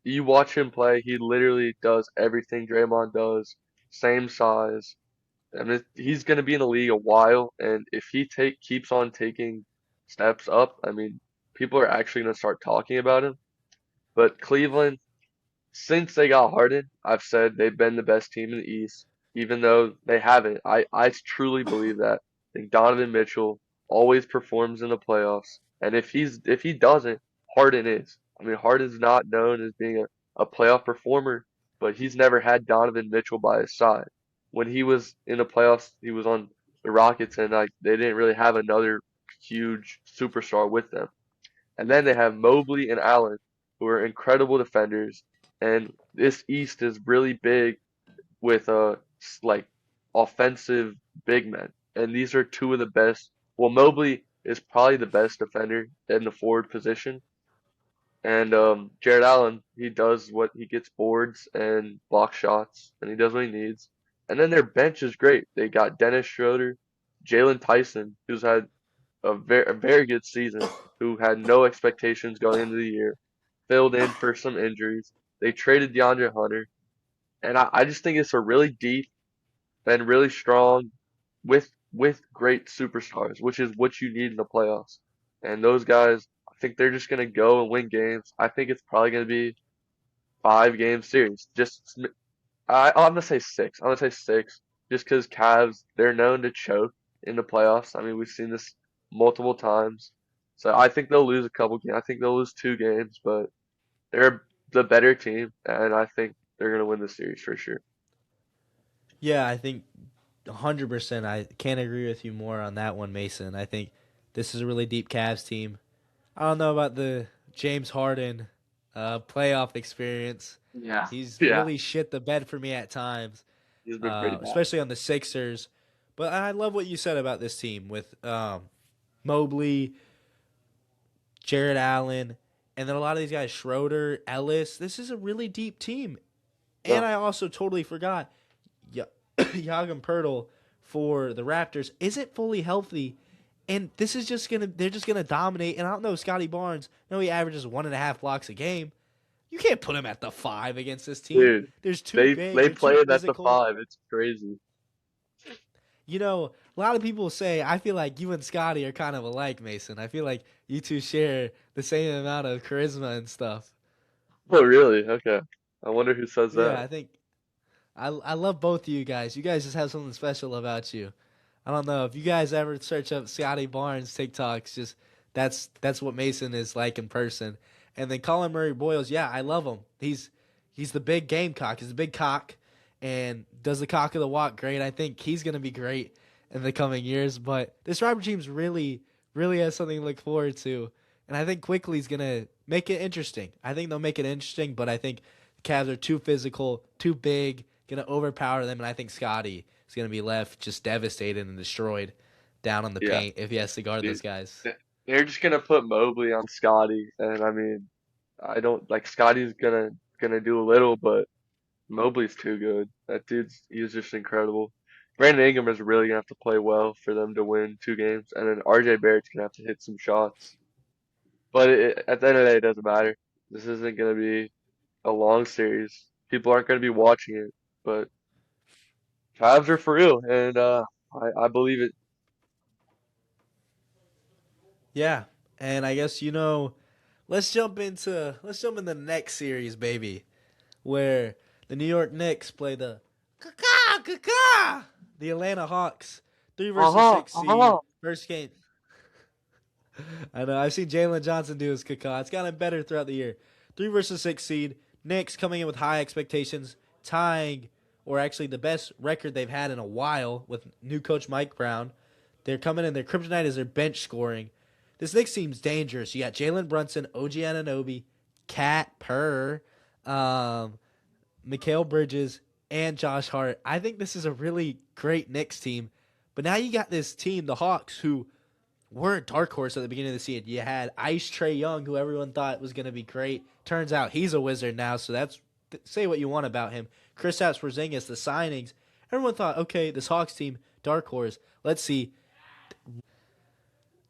you watch him play, he literally does everything Draymond does. Same size. I mean, he's going to be in the league a while, and if he take keeps on taking steps up, I mean, people are actually going to start talking about him. But Cleveland, since they got Harden, I've said they've been the best team in the East, even though they haven't. I truly believe that. I think Donovan Mitchell always performs in the playoffs, and if he doesn't, Harden is. I mean, Harden's not known as being a playoff performer, but he's never had Donovan Mitchell by his side. When he was in the playoffs, he was on the Rockets, and like they didn't really have another huge superstar with them. And then they have Mobley and Allen, who are incredible defenders. And this East is really big with like offensive big men. And these are two of the best. Well, Mobley is probably the best defender in the forward position. And Jared Allen, he does what he gets boards and block shots, and he does what he needs. And then their bench is great. They got Dennis Schroeder, Jalen Tyson, who's had a very good season, who had no expectations going into the year, filled in for some injuries. They traded DeAndre Hunter, and I just think it's a really deep and really strong with great superstars, which is what you need in the playoffs. And those guys, I think they're just gonna go and win games. I think it's probably gonna be 5 game series. I'm gonna say six. I'm gonna say six, just because Cavs they're known to choke in the playoffs. I mean, we've seen this multiple times. So I think they'll lose a couple games. I think they'll lose 2 games, but they're the better team, and I think they're gonna win the series for sure. Yeah, I think 100%. I can't agree with you more on that one, Mason. I think this is a really deep Cavs team. I don't know about the James Harden playoff experience. Yeah. He's Yeah, really shit the bed for me at times, he's been pretty bad. especially on the Sixers. But I love what you said about this team with Mobley, Jared Allen, and then a lot of these guys, Schroeder, Ellis. This is a really deep team. And No, I also totally forgot Jagem Pirtle for the Raptors isn't fully healthy. And this is they're just gonna dominate. And I don't know, Scotty Barnes, I know he averages 1.5 blocks a game. You can't put him at the 5 against this team. dude, There's too big, they they're too play it at the physical. 5. It's crazy. You know, a lot of people say I feel like you and Scotty are kind of alike, Mason. I feel like you two share the same amount of charisma and stuff. Oh, really? Okay. I wonder who says Yeah, that. I think I love both of you guys. You guys just have something special about you. I don't know if you guys ever search up Scotty Barnes TikToks. Just that's what Mason is like in person. And then Colin Murray Boyles, yeah, I love him. He's the big gamecock. He's a big cock, and does the cock of the walk great. I think he's gonna be great in the coming years. But this Raptor team's really has something to look forward to, and I think quickly he's gonna make it interesting. I think they'll make it interesting, but I think the Cavs are too physical, too big, gonna overpower them, and I think Scotty is gonna be left just devastated and destroyed down on the Yeah, paint if he has to guard dude. those guys. They're just gonna put Mobley on Scotty, and I mean, I don't like Scotty's gonna do a little, but Mobley's too good. That he's just incredible. Brandon Ingram is really gonna have to play well for them to win 2 games, and then RJ Barrett's gonna have to hit some shots. But at the end of the day, it doesn't matter. This isn't gonna be a long series. People aren't gonna be watching it, but Cavs are for real, and I believe it. Yeah, and I guess let's jump into the next series, baby, where the New York Knicks play the Atlanta Hawks, 3 versus 6 seed, Uh-huh. first game. I know I've seen Jalen Johnson do his caca. It's gotten better throughout the year. 3 versus 6 seed, Knicks coming in with high expectations, tying or actually the best record they've had in a while with new coach Mike Brown. They're coming in. Their kryptonite is their bench scoring. This Knicks team's dangerous. You got Jalen Brunson, OG Anunoby, Cat Purr, um, Mikal Bridges, and Josh Hart. I think this is a really great Knicks team. But now you got this team, the Hawks, who were a dark horse at the beginning of the season. You had Ice Trae Young, who everyone thought was going to be great. Turns out he's a wizard now, so that's say what you want about him. Kristaps Porzingis, the signings. Everyone thought, okay, this Hawks team, dark horse. Let's see.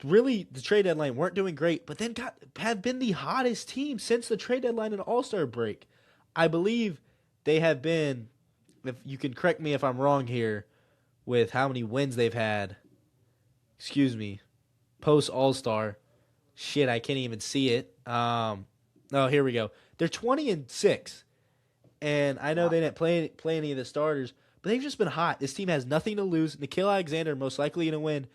Really, the trade deadline weren't doing great, but then have been the hottest team since the trade deadline and All-Star break. I believe they have been, if you can correct me if I'm wrong here, with how many wins they've had. Excuse me. Post All-Star. Shit, I can't even see it. Oh, here we go. They're 20-6. And I know they didn't play any of the starters, but they've just been hot. This team has nothing to lose. Nickeil Alexander most likely going to win.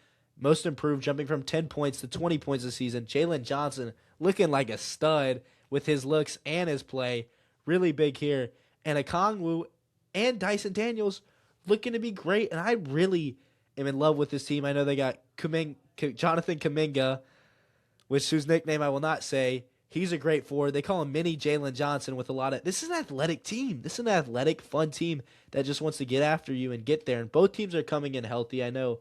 Most improved, jumping from 10 points to 20 points this season. Jalen Johnson looking like a stud with his looks and his play. Really big here. And Okongwu and Dyson Daniels looking to be great. And I really am in love with this team. I know they got Jonathan Kuminga, whose nickname I will not say. He's a great forward. They call him Mini Jalen Johnson with a lot of... This is an athletic team. This is an athletic, fun team that just wants to get after you and get there. And both teams are coming in healthy. I know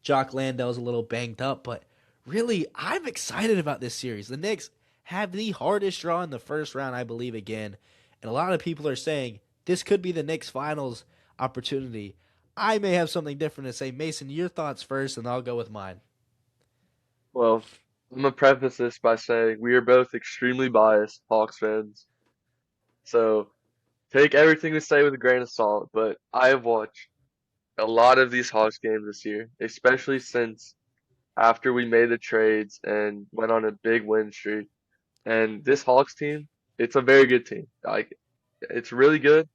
Jock Landale's a little banged up, but really, I'm excited about this series. The Knicks have the hardest draw in the first round, I believe, again. And a lot of people are saying this could be the Knicks' finals opportunity. I may have something different to say. Mason, your thoughts first, and I'll go with mine. Well, I'm gonna preface this by saying we are both extremely biased Hawks fans. So take everything we say with a grain of salt, but I have watched a lot of these Hawks games this year, especially since after we made the trades and went on a big win streak. And this Hawks team, it's a very good team. Like, it's really good.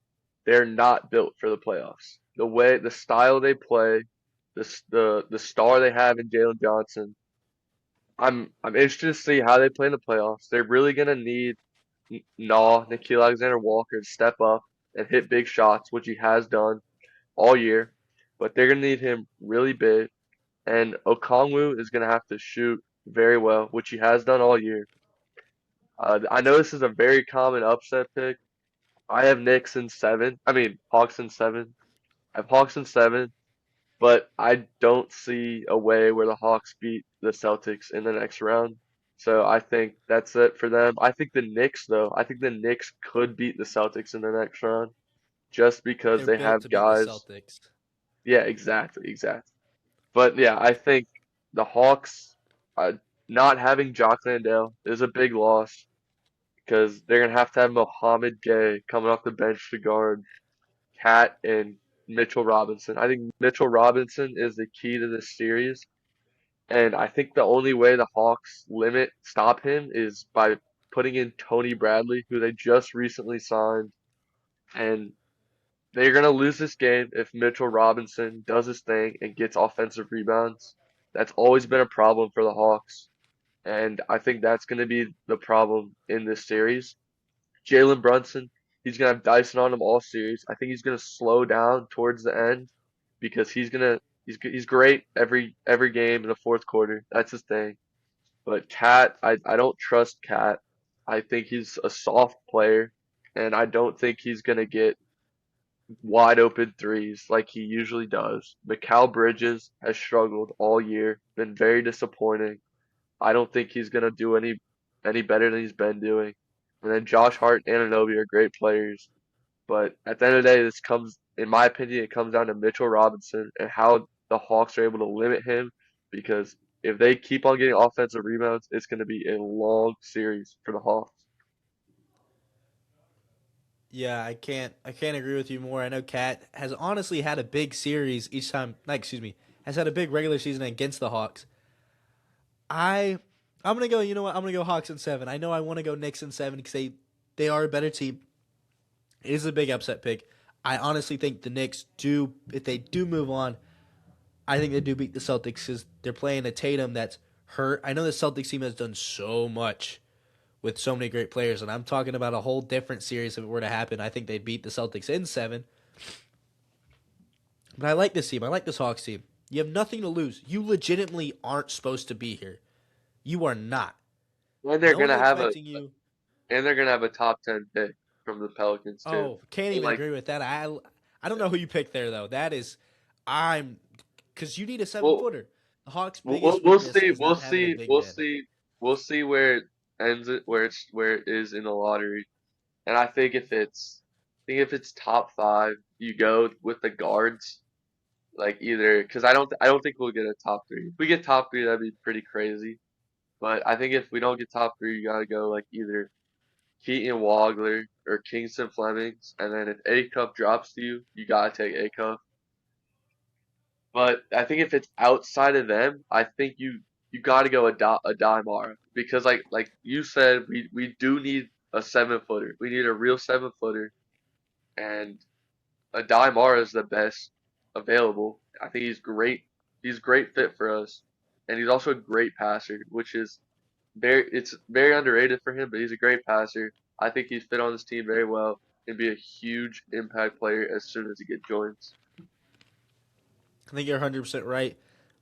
They're not built for the playoffs. The style they play, the star they have in Jalen Johnson. I'm interested to see how they play in the playoffs. They're really gonna need Nickeil Alexander-Walker to step up and hit big shots, which he has done all year. But they're gonna need him really big. And Okongwu is gonna have to shoot very well, which he has done all year. I know this is a very common upset pick. I have Knicks in 7. I mean Hawks in 7. I have Hawks in 7, but I don't see a way where the Hawks beat the Celtics in the next round. So I think that's it for them. I think the Knicks, though, I think the Knicks could beat the Celtics in the next round just because They're they built have to beat the guys. Celtics. Yeah, exactly. But yeah, I think the Hawks not having Jock Landale is a big loss because they're gonna have to have Mohamed Gay coming off the bench to guard Cat and Mitchell Robinson. I think Mitchell Robinson is the key to this series, and I think the only way the Hawks stop him is by putting in Tony Bradley, who they just recently signed, and they're gonna lose this game if Mitchell Robinson does his thing and gets offensive rebounds. That's always been a problem for the Hawks, and I think that's gonna be the problem in this series. Jalen Brunson, he's gonna have Dyson on him all series. I think he's gonna slow down towards the end because he's great every game in the fourth quarter. That's his thing. But Cat, I don't trust Cat. I think he's a soft player, and I don't think he's gonna get wide open threes like he usually does. Mikal Bridges has struggled all year, been very disappointing. I don't think he's gonna do any better than he's been doing. And then Josh Hart and Anunoby are great players. But at the end of the day, in my opinion, it comes down to Mitchell Robinson and how the Hawks are able to limit him. Because if they keep on getting offensive rebounds, it's going to be a long series for the Hawks. Yeah, I can't agree with you more. I know Cat has honestly had a big series each time. Has had a big regular season against the Hawks. I'm gonna go. You know what? I'm gonna go Hawks in 7. I know I want to go Knicks in 7 because they are a better team. It is a big upset pick. I honestly think the Knicks do, if they do move on, I think they do beat the Celtics because they're playing a Tatum that's hurt. I know the Celtics team has done so much with so many great players, and I'm talking about a whole different series if it were to happen. I think they'd beat the Celtics in 7. But I like this team. I like this Hawks team. You have nothing to lose. You legitimately aren't supposed to be here. You are not. And they're No going one's to have a expecting you. and they're gonna have a top 10 pick from the Pelicans too. Oh, can't So even like, agree with that. I don't know who you picked there though. That is, I'm because you need a seven we'll footer. The Hawks' we'll biggest we'll weakness see is not having a big man. we'll see where it ends it where it is in the lottery. And I think if it's top 5, you go with the guards. Like either because I don't think we'll get a top 3. If we get top 3, that'd be pretty crazy. But I think if we don't get top 3, you gotta go like either Keaton Wagler or Kingston Flemings, and then if A Cup drops to you, you gotta take A Cup. But I think if it's outside of them, I think you gotta go a Daimara because like you said, we do need a 7 footer. We need a real 7 footer, and a Daimara is the best available. I think he's great. He's a great fit for us, and he's also a great passer, which is it's very underrated for him, but he's a great passer. I think he's fit on this team very well and be a huge impact player as soon as he gets joins. I think you're 100% right.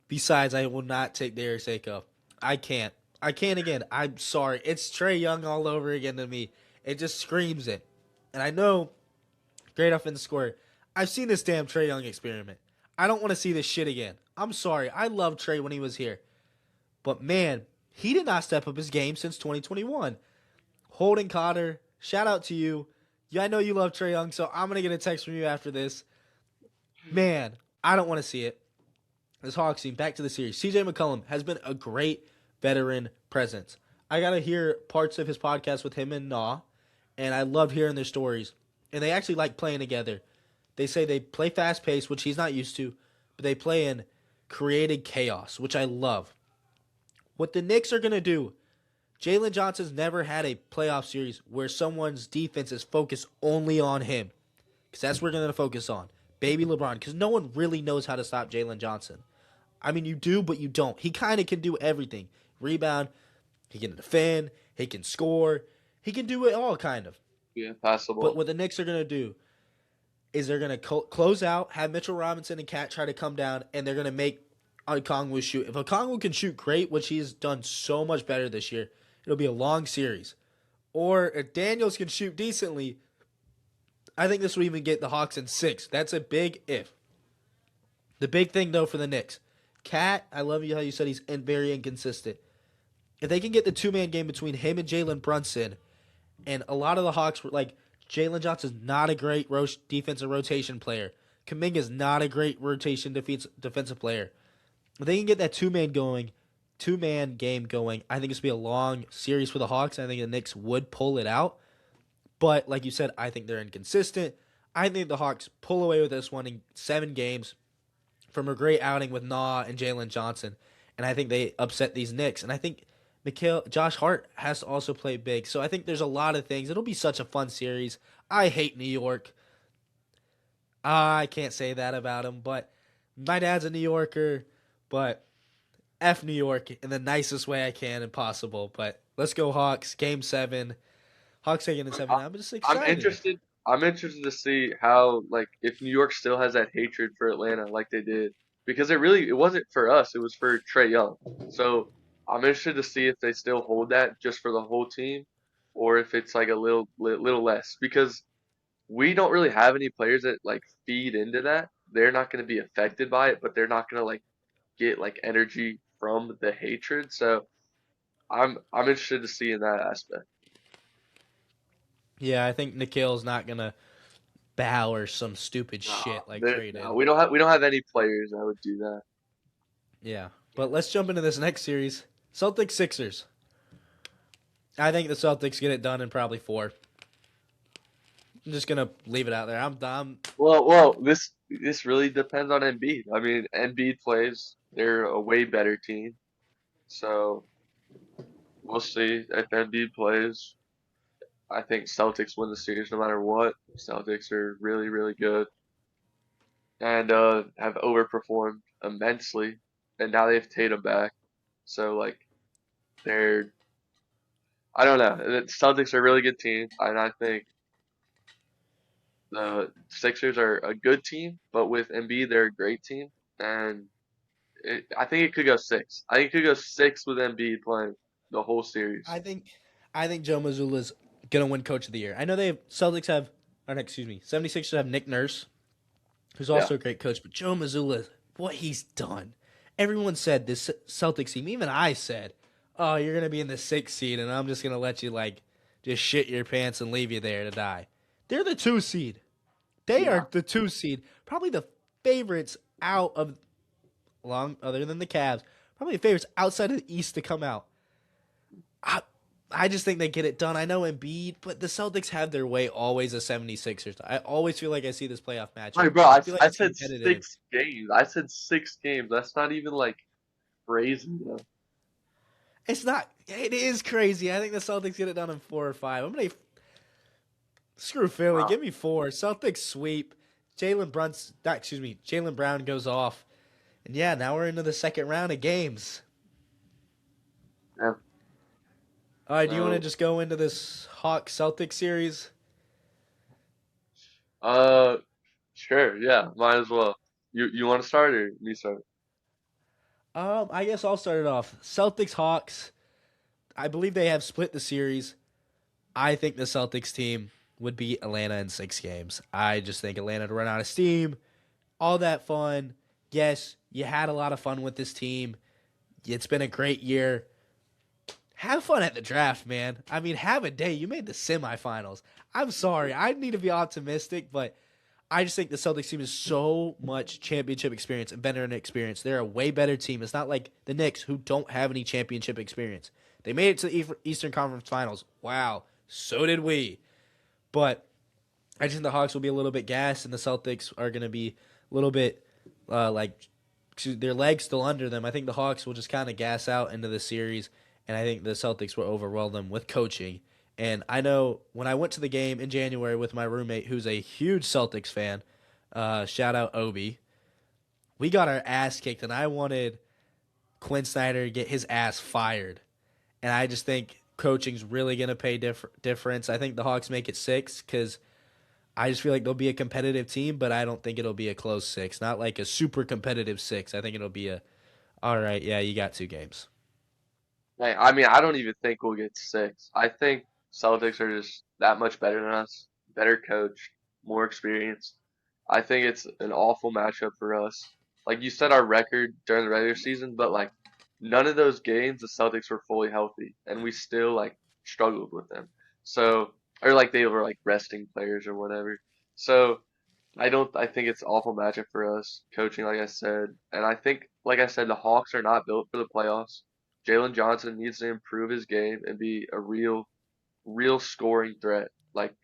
Besides, I will not take Darius Aiko. I can't. I can't again. I'm sorry. It's Trey Young all over again to me. It just screams it. And I know, great offensive scorer. I've seen this damn Trey Young experiment. I don't want to see this shit again. I'm sorry. I loved Trey when he was here. But man, he did not step up his game since 2021. Holden Cotter, shout out to you. Yeah, I know you love Trey Young, so I'm going to get a text from you after this. Man, I don't want to see it. This Hawks team, back to the series. CJ McCollum has been a great veteran presence. I got to hear parts of his podcast with him and Nah, and I loved hearing their stories. And they actually like playing together. They say they play fast paced, which he's not used to, but they play in created chaos, which I love. What the Knicks are going to do, Jalen Johnson's never had a playoff series where someone's defense is focused only on him. Because that's what we're going to focus on. Baby LeBron. Because no one really knows how to stop Jalen Johnson. I mean, you do, but you don't. He kind of can do everything. Rebound, he can defend, he can score, he can do it all, kind of. Yeah, But passable. what the Knicks are going to do is they're going to close out, have Mitchell Robinson and Cat try to come down, and they're going to make Okongwu shoot. If Okongwu can shoot great, which he's done so much better this year, it'll be a long series. Or if Daniels can shoot decently, I think this will even get the Hawks in 6. That's a big if. The big thing, though, for the Knicks, Cat, I love you how you said he's very inconsistent. If they can get the two-man game between him and Jalen Brunson, and a lot of the Hawks were like, Jalen Johnson's not a great defensive rotation player. Kuminga's not a great rotation defensive player. If they can get that two-man game going, I think it's going to be a long series for the Hawks. I think the Knicks would pull it out. But like you said, I think they're inconsistent. I think the Hawks pull away with this one in 7 games from a great outing with Nah and Jalen Johnson. And I think they upset these Knicks. And I think Josh Hart has to also play big. So I think there's a lot of things. It'll be such a fun series. I hate New York. I can't say that about him, but my dad's a New Yorker, but F New York in the nicest way I can and possible. But let's go Hawks, game 7. Hawks taking in 7. I, I'm just I'm excited. interested. I'm interested to see how like if New York still has that hatred for Atlanta like they did because it wasn't for us. It was for Trey Young. So I'm interested to see if they still hold that just for the whole team, or if it's like a little less because we don't really have any players that like feed into that. They're not going to be affected by it, but they're not going to like get like energy from the hatred. So I'm interested to see in that aspect. Yeah, I think Nikhil's not going to bow or some stupid No, shit like Trey no, did. we don't have any players that would do that. Yeah. But let's jump into this next series. Celtics Sixers. I think the Celtics get it done in probably 4. I'm just gonna leave it out there. I'm Well, this really depends on Embiid. I mean, Embiid plays, they're a way better team. So we'll see if Embiid plays. I think Celtics win the series no matter what. Celtics are really, really good and have overperformed immensely. And now they have Tatum back. So like they're I don't know. The Celtics are a really good team, and I think the Sixers are a good team, but with Embiid, they're a great team, and I think it could go 6. I think it could go 6 with Embiid playing the whole series. I think I think Joe Mazzulla's gonna win Coach of the Year. I know 76ers have Nick Nurse, who's also a great coach, but Joe Mazzulla, what he's done. Everyone said this Celtics team, even I said, oh, you're gonna be in the 6th seed, and I'm just gonna let you just shit your pants and leave you there to die. They're the 2 seed. They are the 2 seed, probably the favorites out of other than the Cavs, probably the favorites outside of the East to come out. I just think they get it done. I know Embiid, but the Celtics have their way always as 76ers. I always feel like I see this playoff match. Right, bro, I feel I said 6 games. I said 6 games. That's not even crazy, though. It's not. It is crazy. I think the Celtics get it done in 4 or 5. I'm gonna screw Philly. Wow. Give me 4. Celtics sweep. Jaylen Brown goes off, and now we're into the second round of games. Yeah. All right, do you want to just go into this Hawks-Celtics series? Sure, yeah, might as well. You want to start or me start? I guess I'll start it off. Celtics-Hawks, I believe they have split the series. I think the Celtics team would beat Atlanta in 6 games. I just think Atlanta would run out of steam. All that fun. Yes, you had a lot of fun with this team. It's been a great year. Have fun at the draft, man. I mean, have a day. You made the semifinals. I'm sorry. I need to be optimistic, but I just think the Celtics team is so much championship experience and veteran experience. They're a way better team. It's not like the Knicks, who don't have any championship experience. They made it to the Eastern Conference Finals. Wow. So did we. But I just think the Hawks will be a little bit gassed, and the Celtics are going to be a little bit their legs still under them. I think the Hawks will just kind of gas out into the series. And I think the Celtics will overwhelm them with coaching. And I know when I went to the game in January with my roommate, who's a huge Celtics fan, shout out Obi, we got our ass kicked, and I wanted Quinn Snyder to get his ass fired. And I just think coaching's really going to pay difference. I think the Hawks make it 6 because I just feel like they'll be a competitive team, but I don't think it'll be a close 6. Not like a super competitive 6. I think it'll be all right, yeah, you got 2 games. I mean, I don't even think we'll get 6. I think Celtics are just that much better than us, better coached, more experienced. I think it's an awful matchup for us. Like you said, our record during the regular season, but none of those games the Celtics were fully healthy, and we still struggled with them. So, or they were resting players or whatever. So, I think it's an awful matchup for us, coaching, like I said. And I think, like I said, the Hawks are not built for the playoffs. Jalen Johnson needs to improve his game and be a real scoring threat,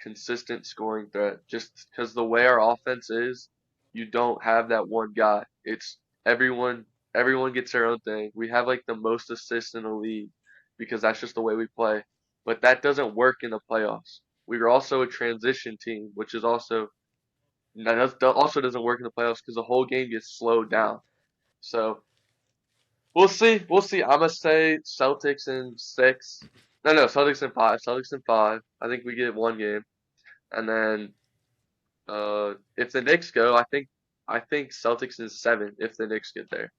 consistent scoring threat. Just because the way our offense is, you don't have that one guy. It's everyone gets their own thing. We have the most assists in the league because that's just the way we play. But that doesn't work in the playoffs. We are also a transition team, which is also doesn't work in the playoffs because the whole game gets slowed down. So we'll see. I'm gonna say Celtics in 6. No, Celtics in 5. Celtics in 5. I think we get 1 game, and then if the Knicks go, I think Celtics in 7. If the Knicks get there,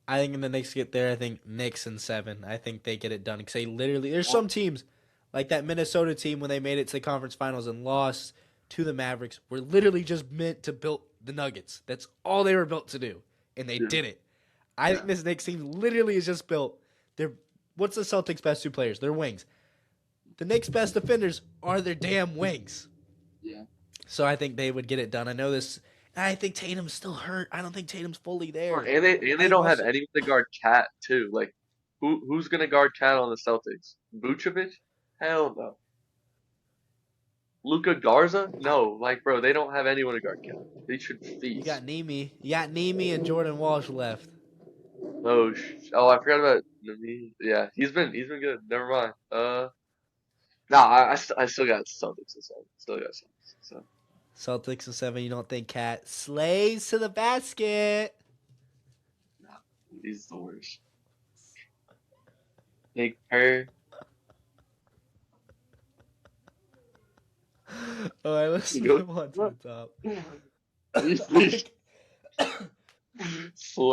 I think when the Knicks get there, I think Knicks in 7. I think they get it done because there's some teams like that Minnesota team when they made it to the conference finals and lost to the Mavericks were literally just meant to build the Nuggets. That's all they were built to do, and they did it. I think this Knicks team literally is just built. What's the Celtics' best 2 players? They're wings. The Knicks' best defenders are their damn wings. Yeah. So I think they would get it done. I know this. I think Tatum's still hurt. I don't think Tatum's fully there. And they don't have anyone to guard Cat too. Who's gonna guard Cat on the Celtics? Vucevic? Hell no. Luka Garza? No. Bro, they don't have anyone to guard Cat. They should feast. You got Nemi and Jordan Walsh left. Oh, I forgot about Nemi. Yeah, he's been good. Never mind. I still got Celtics in 7. Still got Celtics. So. Celtics in 7. You don't think Cat slays to the basket? No, he's the worst. Big her. All right, let's move on to the top.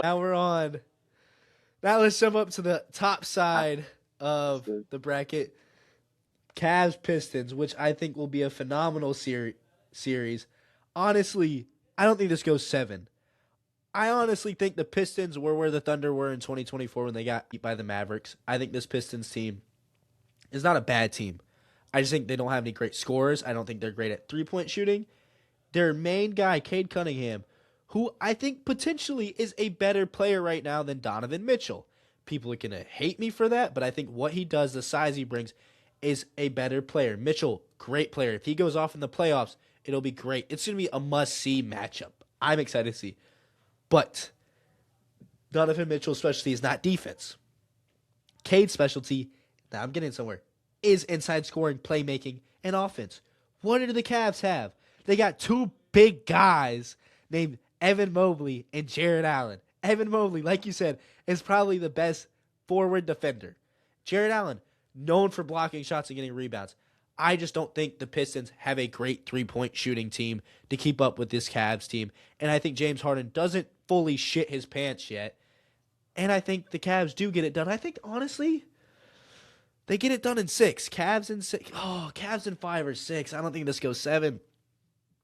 Now we're on. Now let's jump up to the top side of the bracket. Cavs Pistons, which I think will be a phenomenal series. Honestly, I don't think this goes 7. I honestly think the Pistons were where the Thunder were in 2024 when they got beat by the Mavericks. I think this Pistons team is not a bad team. I just think they don't have any great scorers. I don't think they're great at three-point shooting. Their main guy, Cade Cunningham, who I think potentially is a better player right now than Donovan Mitchell. People are going to hate me for that, but I think what he does, the size he brings, is a better player. Mitchell, great player. If he goes off in the playoffs, it'll be great. It's going to be a must-see matchup. I'm excited to see. But Donovan Mitchell's specialty is not defense. Cade's specialty, now I'm getting somewhere, is inside scoring, playmaking, and offense. What do the Cavs have? They got 2 big guys named Evan Mobley and Jared Allen. Evan Mobley, like you said, is probably the best forward defender. Jared Allen, known for blocking shots and getting rebounds. I just don't think the Pistons have a great three-point shooting team to keep up with this Cavs team. And I think James Harden doesn't fully shit his pants yet. And I think the Cavs do get it done. I think, honestly, they get it done in 6. Cavs in 6. Oh, Cavs in 5 or 6. I don't think this goes 7.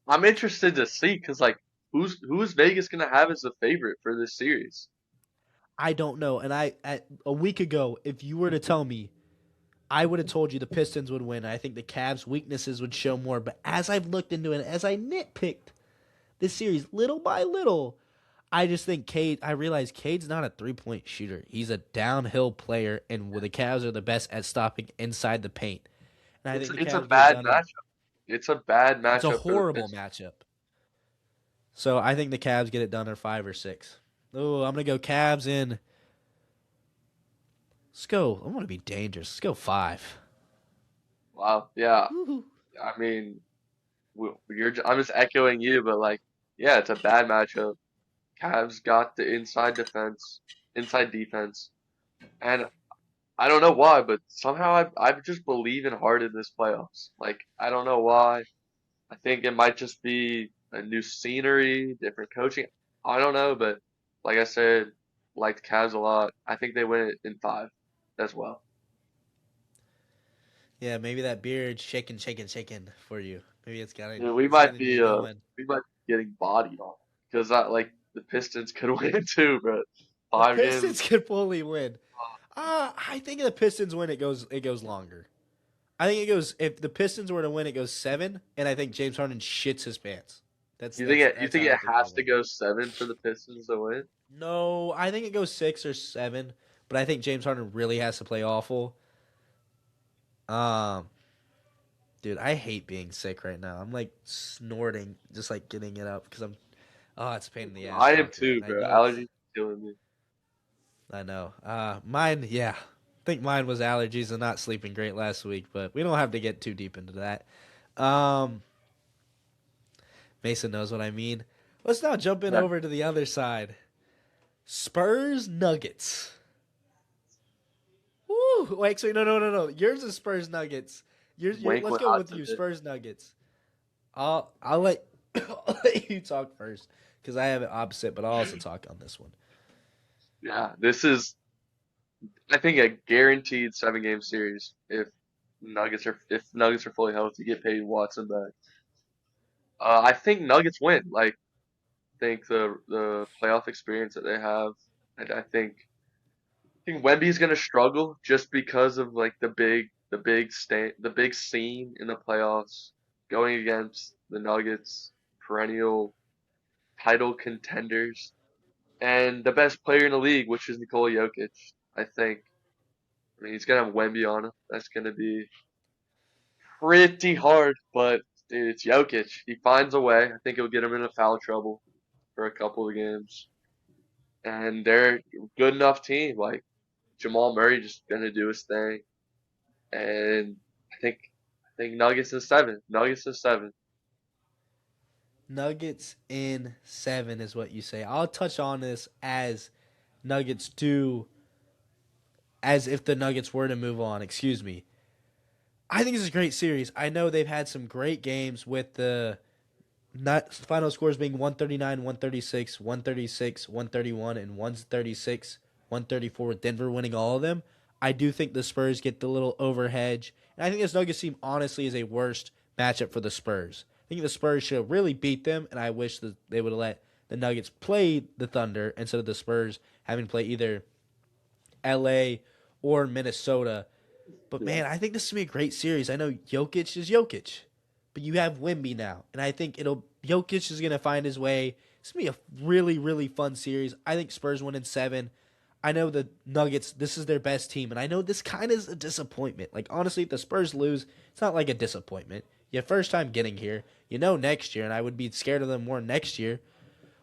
I'm interested to see because like who's Vegas gonna have as the favorite for this series? I don't know. And a week ago, if you were to tell me, I would have told you the Pistons would win. I think the Cavs' weaknesses would show more. But as I've looked into it, as I nitpicked this series little by little, I just think I realize Cade's not a three-point shooter. He's a downhill player, and the Cavs are the best at stopping inside the paint. And I think It's a bad matchup. It's a bad matchup. It's a horrible matchup. So I think the Cavs get it done in 5 or 6. Oh, I'm going to go Cavs in. Let's go. I want to be dangerous. Let's go 5. Wow. Yeah. Woo-hoo. I mean, I'm just echoing you, but like, yeah, it's a bad matchup. Cavs got the inside defense, and I don't know why, but somehow I just believe in Harden this playoffs. Like, I don't know why. I think it might just be a new scenery, different coaching. I don't know, but like I said, liked Cavs a lot. I think they win it in 5 as well. Yeah, maybe that beard shaking for you. Maybe it's got Yeah, going. we might be getting bodied on because like the Pistons could win too, bro. The 5 Pistons games. could fully win. I think if the Pistons win, it goes longer. I think it goes if the Pistons were to win, it goes 7, and I think James Harden shits his pants. You think it That's how I think has they'll to win. go 7 for the Pistons to win? No, I think it goes 6 or 7, but I think James Harden really has to play awful. Um, dude, I hate being sick right now. I'm like snorting, just like getting it up because it's a pain in the ass. I am talking. too, I bro. know. Allergies killing me. I know. Mine, yeah. I think mine was allergies and not sleeping great last week, but we don't have to get too deep into that. Mason knows what I mean. Let's now jump in Yeah. over to the other side. Spurs Nuggets. Woo! Wait, actually, no. Yours is Spurs Nuggets. Wink Let's went go hot with you, today. Spurs Nuggets. I'll let I'll let you talk first because I have it opposite, but I'll also talk on this one. Yeah, this is I think a guaranteed 7 game series if Nuggets are fully healthy, get paid Watson back. I think Nuggets win. Like, I think the playoff experience that they have, and I think Wemby's gonna struggle just because of like the big scene in the playoffs, going against the Nuggets, perennial title contenders, and the best player in the league, which is Nikola Jokic. I think. I mean, he's gonna have Wemby on him. That's gonna be pretty hard, but dude, it's Jokic. He finds a way. I think he'll get him into foul trouble for a couple of games, and they're a good enough team. Like Jamal Murray just gonna do his thing, and I think Nuggets in 7. Nuggets in 7. Nuggets in 7 is what you say. I'll touch on this as Nuggets do, as if the Nuggets were to move on. Excuse me. I think this is a great series. I know they've had some great games with the final scores being 139, 136, 136, 131, and 136, 134 with Denver winning all of them. I do think the Spurs get the little overhedge. And I think this Nuggets team honestly is a worst matchup for the Spurs. I think the Spurs should have really beat them, and I wish that they would have let the Nuggets play the Thunder instead of the Spurs having to play either LA or Minnesota. But Yeah. man, I think this is going to be a great series. I know Jokic is Jokic, but you have Wemby now, and I think Jokic is going to find his way. It's going to be a really, really fun series. I think Spurs win in 7. I know the Nuggets, this is their best team, and I know this kind of is a disappointment. Like, honestly, if the Spurs lose, it's not like a disappointment. Your first time getting here, you know next year, and I would be scared of them more next year.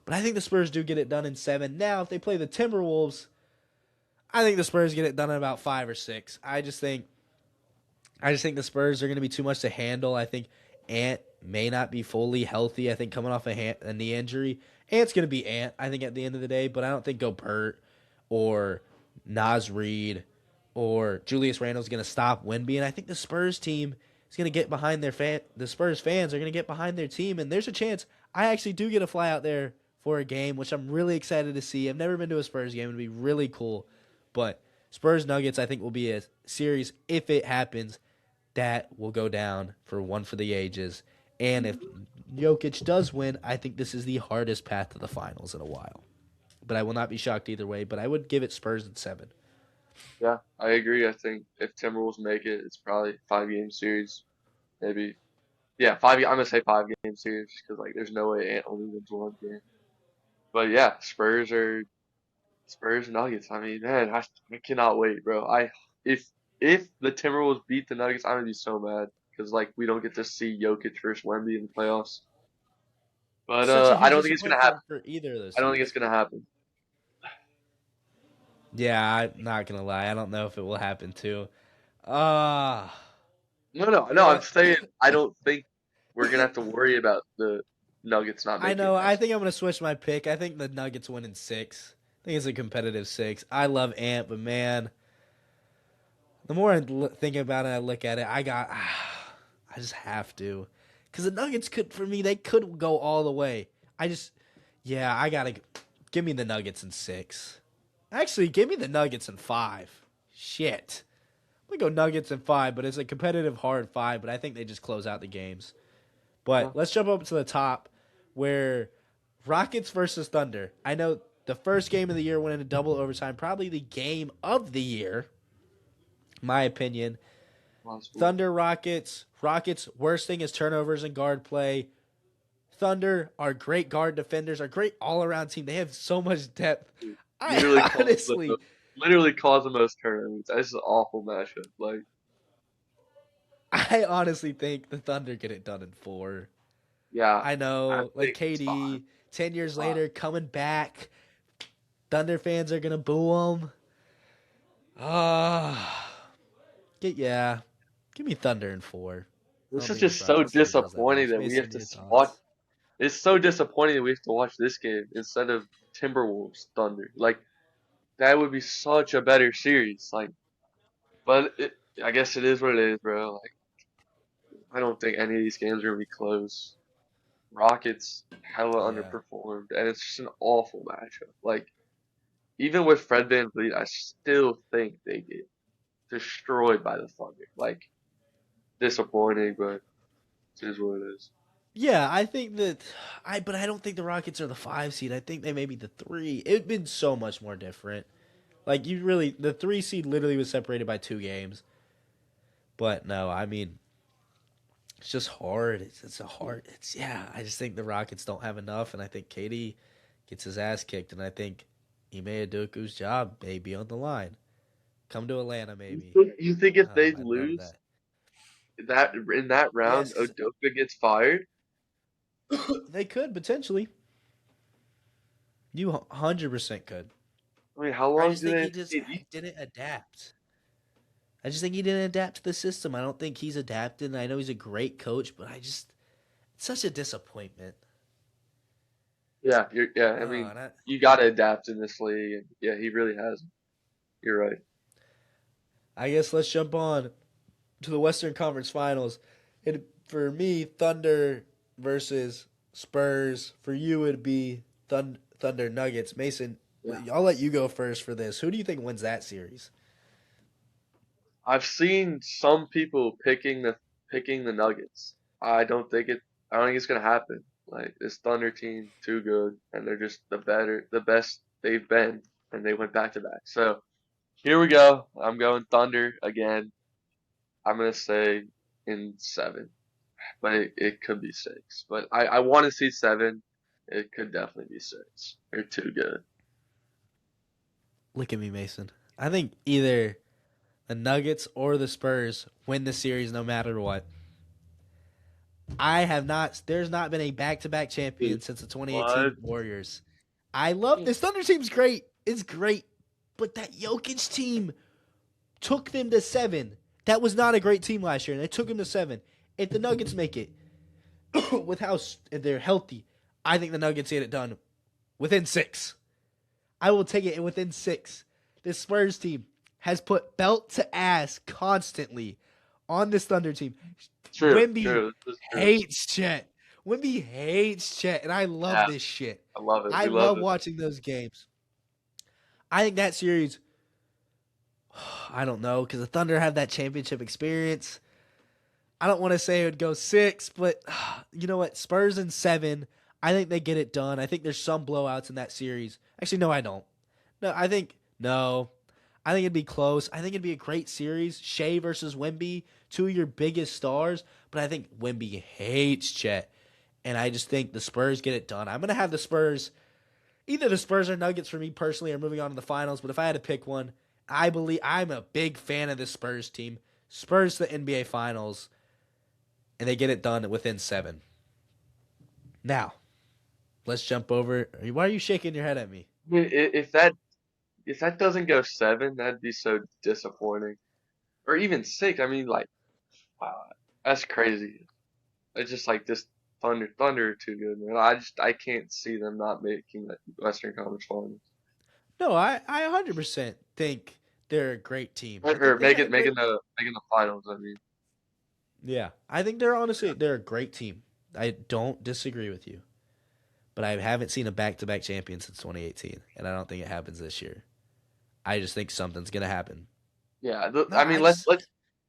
But I think the Spurs do get it done in 7. Now, if they play the Timberwolves, I think the Spurs get it done in about 5 or 6. I just think the Spurs are going to be too much to handle. I think Ant may not be fully healthy. I think coming off a knee injury, Ant's going to be Ant, I think, at the end of the day. But I don't think Gobert or Naz Reid or Julius Randle's going to stop Wemby. And I think the Spurs team is going to get behind the Spurs fans are going to get behind their team. And there's a chance I actually do get to fly out there for a game, which I'm really excited to see. I've never been to a Spurs game. It would be really cool. But Spurs Nuggets, I think, will be a series, if it happens, that will go down for one for the ages. And if Jokic does win, I think this is the hardest path to the finals in a while. But I will not be shocked either way. But I would give it Spurs in 7. Yeah, I agree. I think if Timberwolves make it, it's probably 5-game series, maybe. Yeah, 5. I'm gonna say 5-game series because like there's no way Ant only wins one game. But yeah, Spurs Nuggets. I mean, man, I cannot wait, bro. If if the Timberwolves beat the Nuggets, I'm gonna be so mad because like we don't get to see Jokic versus Wemby in the playoffs. But Such a I huge don't think it's gonna happen. disappointment for either of those I don't think teams. it's gonna happen. Yeah, I'm not going to lie. I don't know if it will happen too. Uh, No. I'm yeah, saying I don't think we're gonna have to worry about the Nuggets not I making it know. I past. think I'm going to switch my pick. I think the Nuggets win in 6. I think it's a competitive 6. I love Ant, but man, the more I think about it, I look at it, I just have to. Because the Nuggets could, for me, they could go all the way. I got to give me the Nuggets in 6. Actually, give me the Nuggets in 5. Shit. I'm going to go Nuggets in 5, but it's a competitive, hard 5, but I think they just close out the games. Yeah. But let's jump up to the top where Rockets versus Thunder. I know the first game of the year went into double overtime, probably the game of the year, my opinion. Possible. Thunder Rockets. Rockets, worst thing is turnovers and guard play. Thunder are great guard defenders, are great all around team. They have so much depth. Literally I cause the honestly, literally cause the most turnovers. This is an awful matchup. Like, I honestly think the Thunder get it done in 4. yeah, I I know, like think it's five. KD, 10 years Five. later, coming back. Thunder fans are going to boo him. Yeah. Give me Thunder in 4. I This don't is think just so Rockets team does that disappointing much. that we have Mason, to your watch. thoughts? It's so disappointing that we have to watch this game instead of Timberwolves Thunder. Like that would be such a better series. Like, but I guess it is what it is, bro. Like, I don't think any of these games are gonna be close. Rockets hella Yeah. underperformed, and it's just an awful matchup. Like, even with Fred VanVleet, I still think they get destroyed by the Thunder. Like, disappointing, but it is what it is. Yeah, I think that but I don't think the Rockets are the 5 seed. I think they may be the 3. It'd been so much more different. Like the 3 seed literally was separated by 2 games. But no, I mean, it's just hard. It's a hard. I just think the Rockets don't have enough, and I think KD gets his ass kicked, and I think Ime Udoka's job may be on the line. Come to Atlanta, maybe. You think if they I'd love lose that. that in that round, Yes, because Udoka gets fired? they could potentially. You 100% could. I mean, how I long just do think they he have to just see these? didn't adapt. I just think he didn't adapt to the system. I don't think he's adapted. And I know he's a great coach, but it's such a disappointment. Yeah, yeah. I Oh, mean, and I, you got to adapt in this league, and yeah, he really has. You're right. I guess let's jump on to the Western Conference Finals. For me, Thunder versus Spurs. For you, it'd be Thunder Nuggets. Mason, Yeah. I'll let you go first for this. Who do you think wins that series? I've seen some people picking the Nuggets. I don't think it. I don't think it's gonna happen. Like this Thunder team, too good, and they're just the best they've been, and they went back to back. So here we go. I'm going Thunder again. I'm gonna say in 7, but it could be 6. But I want to see 7. It could definitely be 6. They're too good. Look at me, Mason. I think either the Nuggets or the Spurs win the series no matter what. I have not. There's not been a back-to-back champion since the What? 2018 Warriors. I love this Thunder team's great. It's great, but that Jokic team took them to 7. That was not a great team last year, and they took them to 7. If the Nuggets make it with how they're healthy, I think the Nuggets get it done within 6. I will take it within 6. This Spurs team has put belt to ass constantly on this Thunder team. True, Wemby true. This is true. hates Chet. Wemby hates Chet, and I love Yeah, this shit. I love it. I We love love it. watching those games. I think that series, I don't know, because the Thunder have that championship experience. I don't want to say it would go 6, but you know what? Spurs in 7. I think they get it done. I think there's some blowouts in that series. Actually, no, I don't. No. I think it'd be close. I think it'd be a great series. Shea versus Wemby, two of your biggest stars. But I think Wemby hates Chet. And I just think the Spurs get it done. I'm going to have the Spurs, either the Spurs or Nuggets for me personally, are moving on to the finals. But if I had to pick one, I believe I'm a big fan of the Spurs team. Spurs to the NBA finals. And they get it done within 7. Now, let's jump over. Why are you shaking your head at me? I mean, if that doesn't go 7, that'd be so disappointing. Or even 6. I mean, like, wow, that's crazy. It's just like this Thunder are too good, man. I can't see them not making the Western Conference Finals No, I 100% think they're a great team. I or think they got a great. making the finals. I mean, Yeah, I think they're a great team. I don't disagree with you, but I haven't seen a back-to-back champion since 2018, and I don't think it happens this year. I just think something's gonna happen. yeah. No, I I mean, just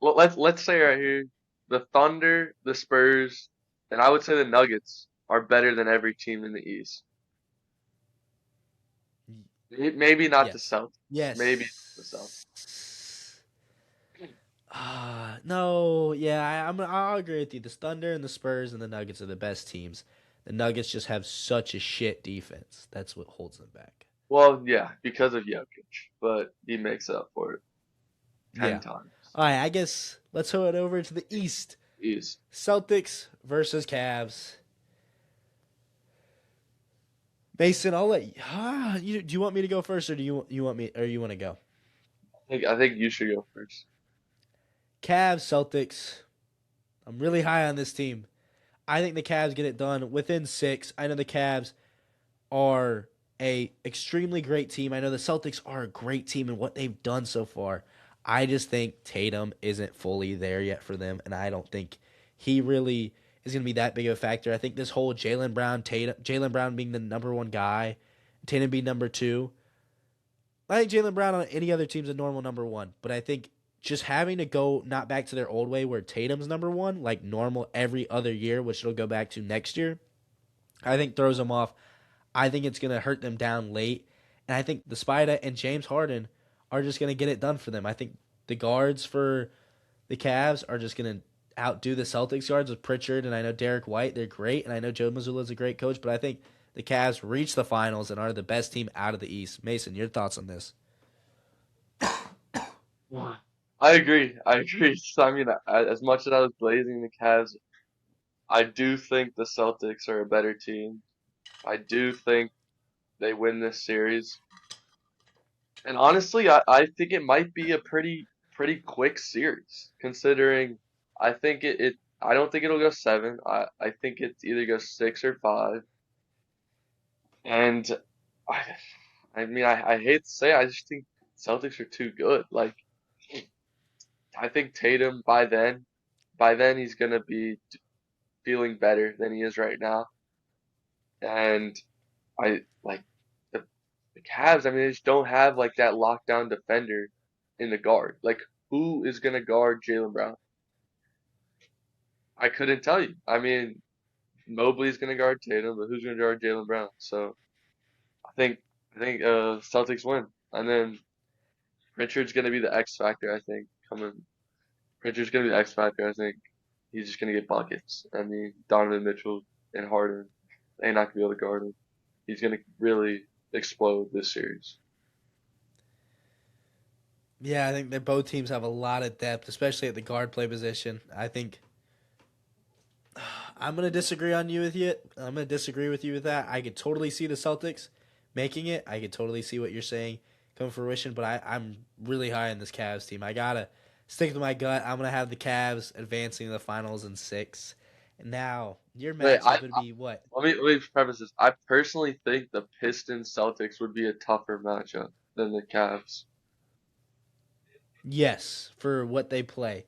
let's say right here, the Thunder, the Spurs, and I would say the Nuggets are better than every team in the East. Maybe not the yes, Celtics. Maybe the Celtics. yes. No, yeah, I'll agree with you. The Thunder and the Spurs and the Nuggets are the best teams. The Nuggets just have such a shit defense. That's what holds them back. Well, yeah, because of Jokic, but he makes up for it ten Yeah. times. All right, I guess let's head over to the East. He's Celtics versus Cavs. Mason, I'll let you. Do you want me to go first, or do you want me, or you want to go? I think you should go first. Cavs, Celtics. I'm really high on this team. I think the Cavs get it done within 6. I know the Cavs are a extremely great team. I know the Celtics are a great team in what they've done so far. I just think Tatum isn't fully there yet for them, and I don't think he really is going to be that big of a factor. I think this whole Jaylen Brown being the number 1 guy, Tatum being number 2. I think Jaylen Brown on any other team's a normal number 1, but I think just having to go not back to their old way where Tatum's number 1, like normal every other year, which it'll go back to next year, I think throws them off. I think it's going to hurt them down late. And I think the Spider and James Harden are just going to get it done for them. I think the guards for the Cavs are just going to outdo the Celtics guards with Pritchard, and I know Derek White. They're great, and I know Joe Mazzulla is a great coach, but I think the Cavs reach the finals and are the best team out of the East. Mason, your thoughts on this? I agree. I agree. So, I mean, as much as I was blazing the Cavs, I do think the Celtics are a better team. I do think they win this series. And honestly, I think it might be a pretty quick series, considering I don't think it'll go 7. I think it either goes 6 or 5. And I I mean I hate to say it, I just think Celtics are too good. Like I think Tatum by then he's gonna be feeling better than he is right now. And I like the Cavs, I mean they just don't have like that lockdown defender in the guard. Like who is going to guard Jaylen Brown? I couldn't tell you. I mean, Mobley's going to guard Tatum, but who's going to guard Jaylen Brown? So I think Celtics win, and then Pritchard's going to be the X factor. I think coming. Pritchard's going to be the X factor. I think he's just going to get buckets. I mean, Donovan Mitchell and Harden, they're not going to be able to guard him. He's going to really explode this series. Yeah, I think that both teams have a lot of depth, especially at the guard play position. I think I'm gonna disagree with you. I'm gonna disagree with you with that. I could totally see the Celtics making it. I could totally see what you're saying come to fruition, but I'm really high on this Cavs team. I gotta stick to my gut. I'm gonna have the Cavs advancing to the finals in 6. And now your Wait, matchup would be what? let me preface this. I personally think the Pistons Celtics would be a tougher matchup than the Cavs. Yes, for what they play.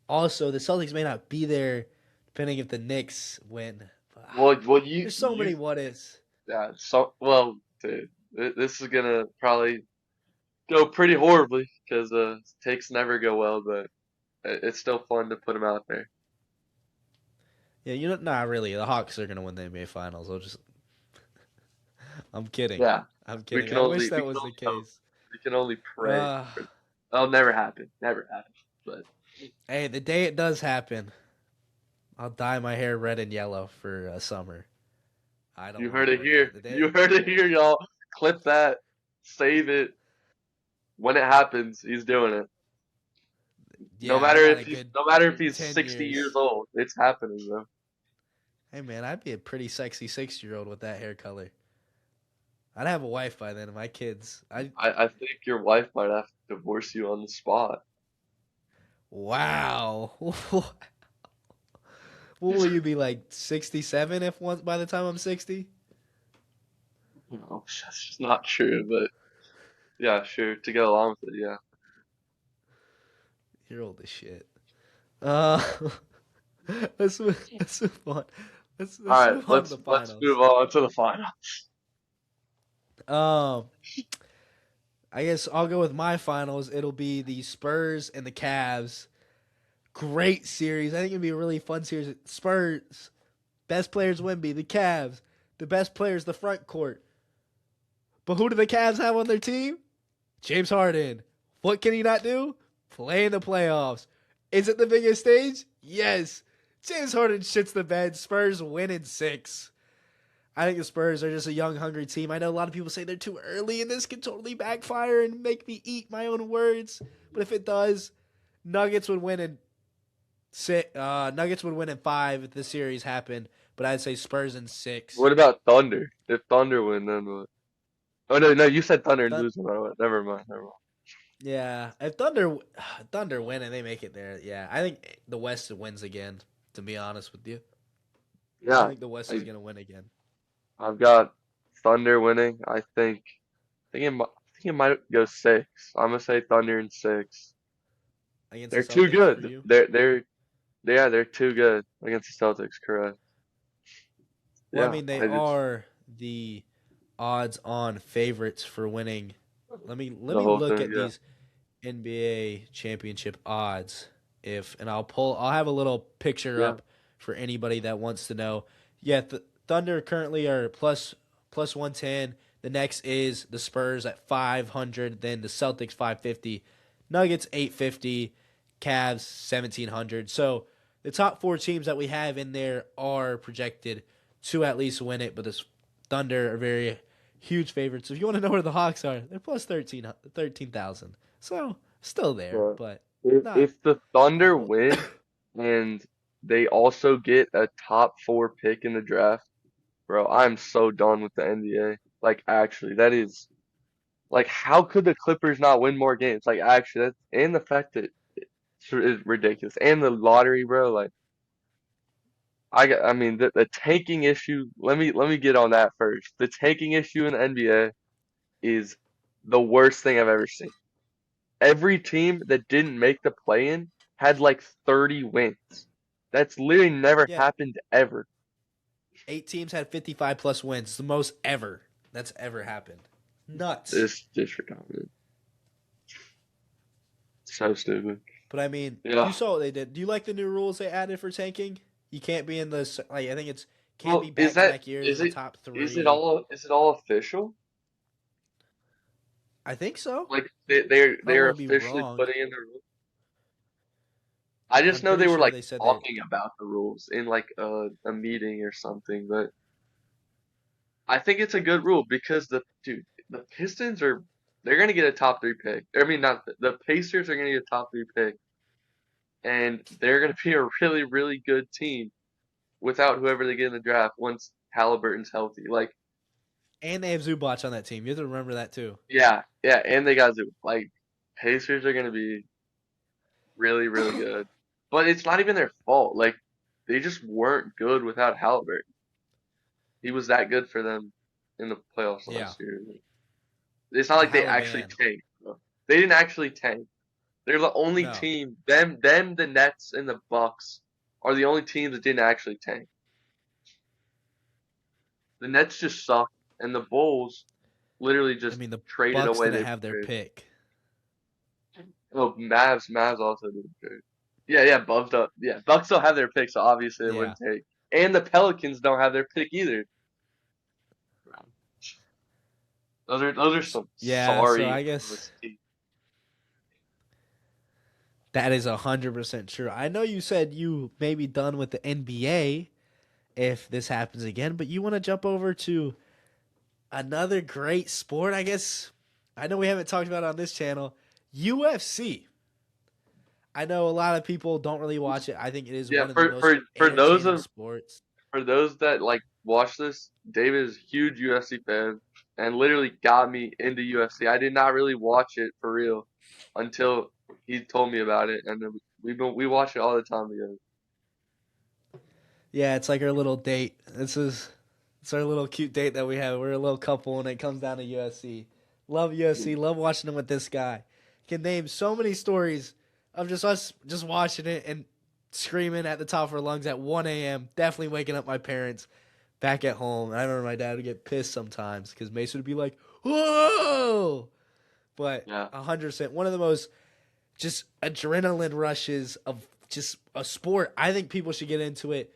Also, the Celtics may not be there depending if the Knicks win. Well, There's so many what ifs. yeah. So, well, dude, this is gonna probably go pretty horribly because takes never go well, but it's still fun to put them out there. Yeah, not really. The Hawks are gonna win the NBA Finals. I'm kidding. Yeah, I'm we kidding. can I only wish we that can was the only hope. case. We can only pray. Uh, That'll never happen. Never happen. But hey, the day it does happen, I'll dye my hair red and yellow for summer. I don't you wanna heard it work here. the day. You heard it here, y'all. Clip that. Save it. When it happens, he's doing it. Yeah, I got a good No matter if he's 10 60 years years. old, it's happening, bro. Hey man, I'd be a pretty sexy 6-year-old with that hair color. I'd have a wife by then. And my kids. I think your wife might have to divorce you on the spot. Wow. What will you be like 67 if once by the time I'm 60? No, that's just not true, but yeah, sure. To go along with it, yeah. You're old as shit. Uh, let's move on. Let's All right, move on to the let's finals. move on to the finals. Um, I guess I'll go with my finals. It'll be the Spurs and the Cavs. Great series. I think it'll be a really fun series. Spurs, best players Wemby. The Cavs, the best players the front court. But who do the Cavs have on their team? James Harden. What can he not do? Play in the playoffs. Is it the biggest stage? Yes. James Harden shits the bed. Spurs win in 6. I think the Spurs are just a young, hungry team. I know a lot of people say they're too early, and this could totally backfire and make me eat my own words. But if it does, Nuggets would win in 5 if the series happened. But I'd say Spurs in 6. What about Thunder? If Thunder win, then what? Oh no, you said Thunder and Thun- lose no matter what. Never mind, never mind. yeah, if Thunder win and they make it there, yeah, I think the West wins again. To be honest with you, I Yeah, think the West is I, gonna win again I've got Thunder winning. I think it might go 6. I'm gonna say Thunder in 6. against the They're too Celtics for good. you. They're too good against the Celtics. Correct. Well, I Yeah, mean they I just are the odds-on favorites for winning. Let me the whole look thing. at Yeah, these NBA championship odds. I'll have a little picture yeah. up for anybody that wants to know. Yeah, the Thunder currently are plus 110. The next is the Spurs at 500, then the Celtics 550, Nuggets 850, Cavs 1700. So the top 4 teams that we have in there are projected to at least win it, but the Thunder are very huge favorites. If you want to know where the Hawks are, they're plus 13,000. So still there, But but if not if the Thunder awful. win and they also get a top 4 pick in the draft, bro, I'm so done with the NBA. Like, actually, that is like, how could the Clippers not win more games? Like, actually, that's and the fact that it's ridiculous, and the lottery, bro. Like, I mean, the tanking issue. Let me get on that first. The tanking issue in the NBA is the worst thing I've ever seen. Every team that didn't make the play-in had like 30 wins. That's literally never Yeah, happened ever. 8 teams had 55 plus wins. It's the most ever that's ever happened. Nuts. It's just redundant. So stupid. But I mean, you Yeah. saw what they did. Do you like the new rules they added for tanking? You can't be in the like. I think it's can't be Well, back to back years in is the it top is it three. all is it all official? I think so. Like they're Don't be officially wrong. putting in the rules. I just I'm know pretty they were sure like they said they. talking about the rules in like a meeting or something, but I think it's a good rule because the Pistons are they're gonna get a top three pick. I mean, not the Pacers are gonna get a top three pick, and they're gonna be a really really good team without whoever they get in the draft once Halliburton's healthy. Like, And they have Zubac on that team. You have to remember that too. yeah, yeah, and they got Zoo. Like, Pacers are gonna be really really good, but it's not even their fault. Like, they just weren't good without Halliburton. He was that good for them in the playoffs Yeah, last year. It's not the like they actually Halliban. tanked, bro. They didn't actually tank. They're the only No. team. The Nets, and the Bucks are the only teams that didn't actually tank. The Nets just suck, and the Bulls literally I just mean, the traded Bucks away didn't their have their trade. pick. Oh, Mavs also did a trade. Yeah, yeah, Bucks up. Yeah, Bucks don't have their pick, so obviously they Yeah. wouldn't take. And the Pelicans don't have their pick either. Those are some Yeah, so sorry I guess teams. that is 100% true. I know you said you may be done with the NBA if this happens again, but you want to jump over to another great sport, I guess. I know we haven't talked about it on this channel. UFC. I know a lot of people don't really watch it. I think it is Yeah, one of the most entertaining sports. for those that like watch this, David is a huge UFC fan and literally got me into UFC. I did not really watch it for real until he told me about it, and then we watch it all the time together. Yeah, it's like our little date. It's our little cute date that we have. We're a little couple when it comes down to UFC. Love UFC. Love watching them with this guy. Can name so many stories of just us just watching it and screaming at the top of our lungs at 1 a.m. Definitely waking up my parents back at home. I remember my dad would get pissed sometimes because Mason would be like, "Whoa!" But Yeah, 100%, one of the most just adrenaline rushes of just a sport. I think people should get into it.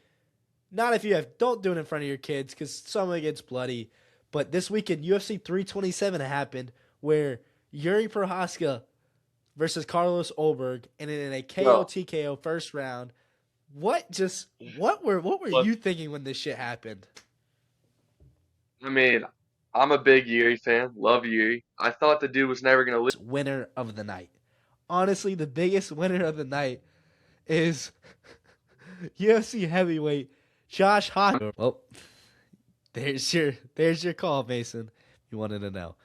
Not if you have, don't do it in front of your kids because some of it gets bloody. But this weekend, UFC 327 happened where Yuri Prochaska versus Carlos Olberg, and in a KO no, TKO first round. What were but you thinking when this shit happened? I mean, I'm a big Yuri fan. Love Yuri. I thought the dude was never gonna lose. Winner of the night. Honestly, the biggest winner of the night is UFC heavyweight Josh Hart. Well, there's your call, Mason. You wanted to know.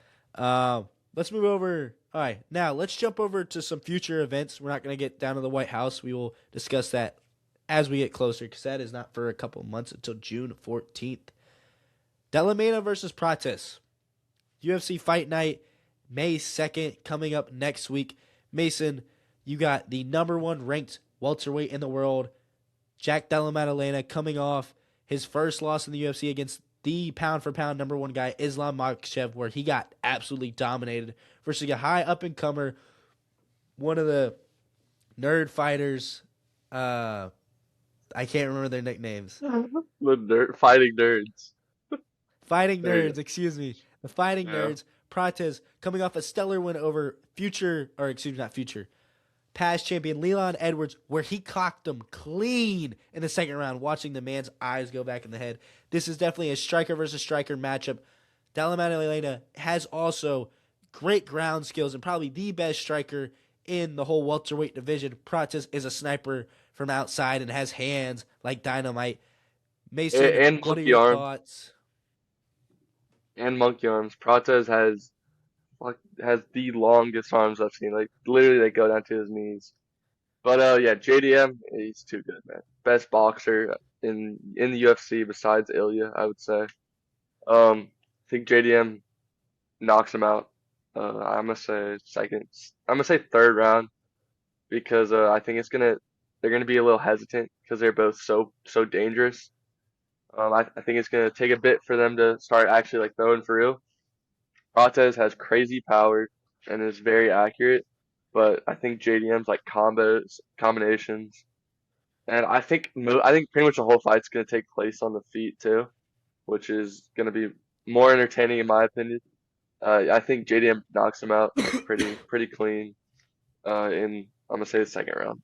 Let's move over. All right, now let's jump over to some future events. We're not going to get down to the White House. We will discuss that as we get closer, because that is not for a couple of months until June 14th. Delamena versus Prates. UFC Fight Night, May 2nd, coming up next week. Mason, you got the number one ranked welterweight in the world, Jack Della Maddalena, coming off his first loss in the UFC against the pound for pound number one guy, Islam Makhachev, where he got absolutely dominated, versus a high up and comer, one of the nerd fighters. I can't remember their nicknames. Fighting nerds. Fighting There you nerds, excuse me. The fighting go. Yeah. nerds. Prates coming off a stellar win over past champion Leon Edwards, where he clocked him clean in the second round, watching the man's eyes go back in the head. This is definitely a striker versus striker matchup. Della Maddalena has also great ground skills and probably the best striker in the whole welterweight division. Prates is a sniper from outside and has hands like dynamite. Mason, And what are monkey your arms. thoughts? And monkey arms. Prates has the longest arms I've seen. Like literally, they go down to his knees. But yeah, JDM, he's too good, man. Best boxer in the UFC besides Ilya, I would say. I think JDM knocks him out. I'm gonna say second. I'm gonna say third round because I think they're gonna be a little hesitant because they're both so dangerous. I think it's gonna take a bit for them to start actually throwing for real. Prates has crazy power and is very accurate. but I think JDM's like combinations, and I think pretty much the whole fight's gonna take place on the feet too, which is gonna be more entertaining in my opinion. I think JDM knocks him out like pretty clean. In I'm gonna say the second round.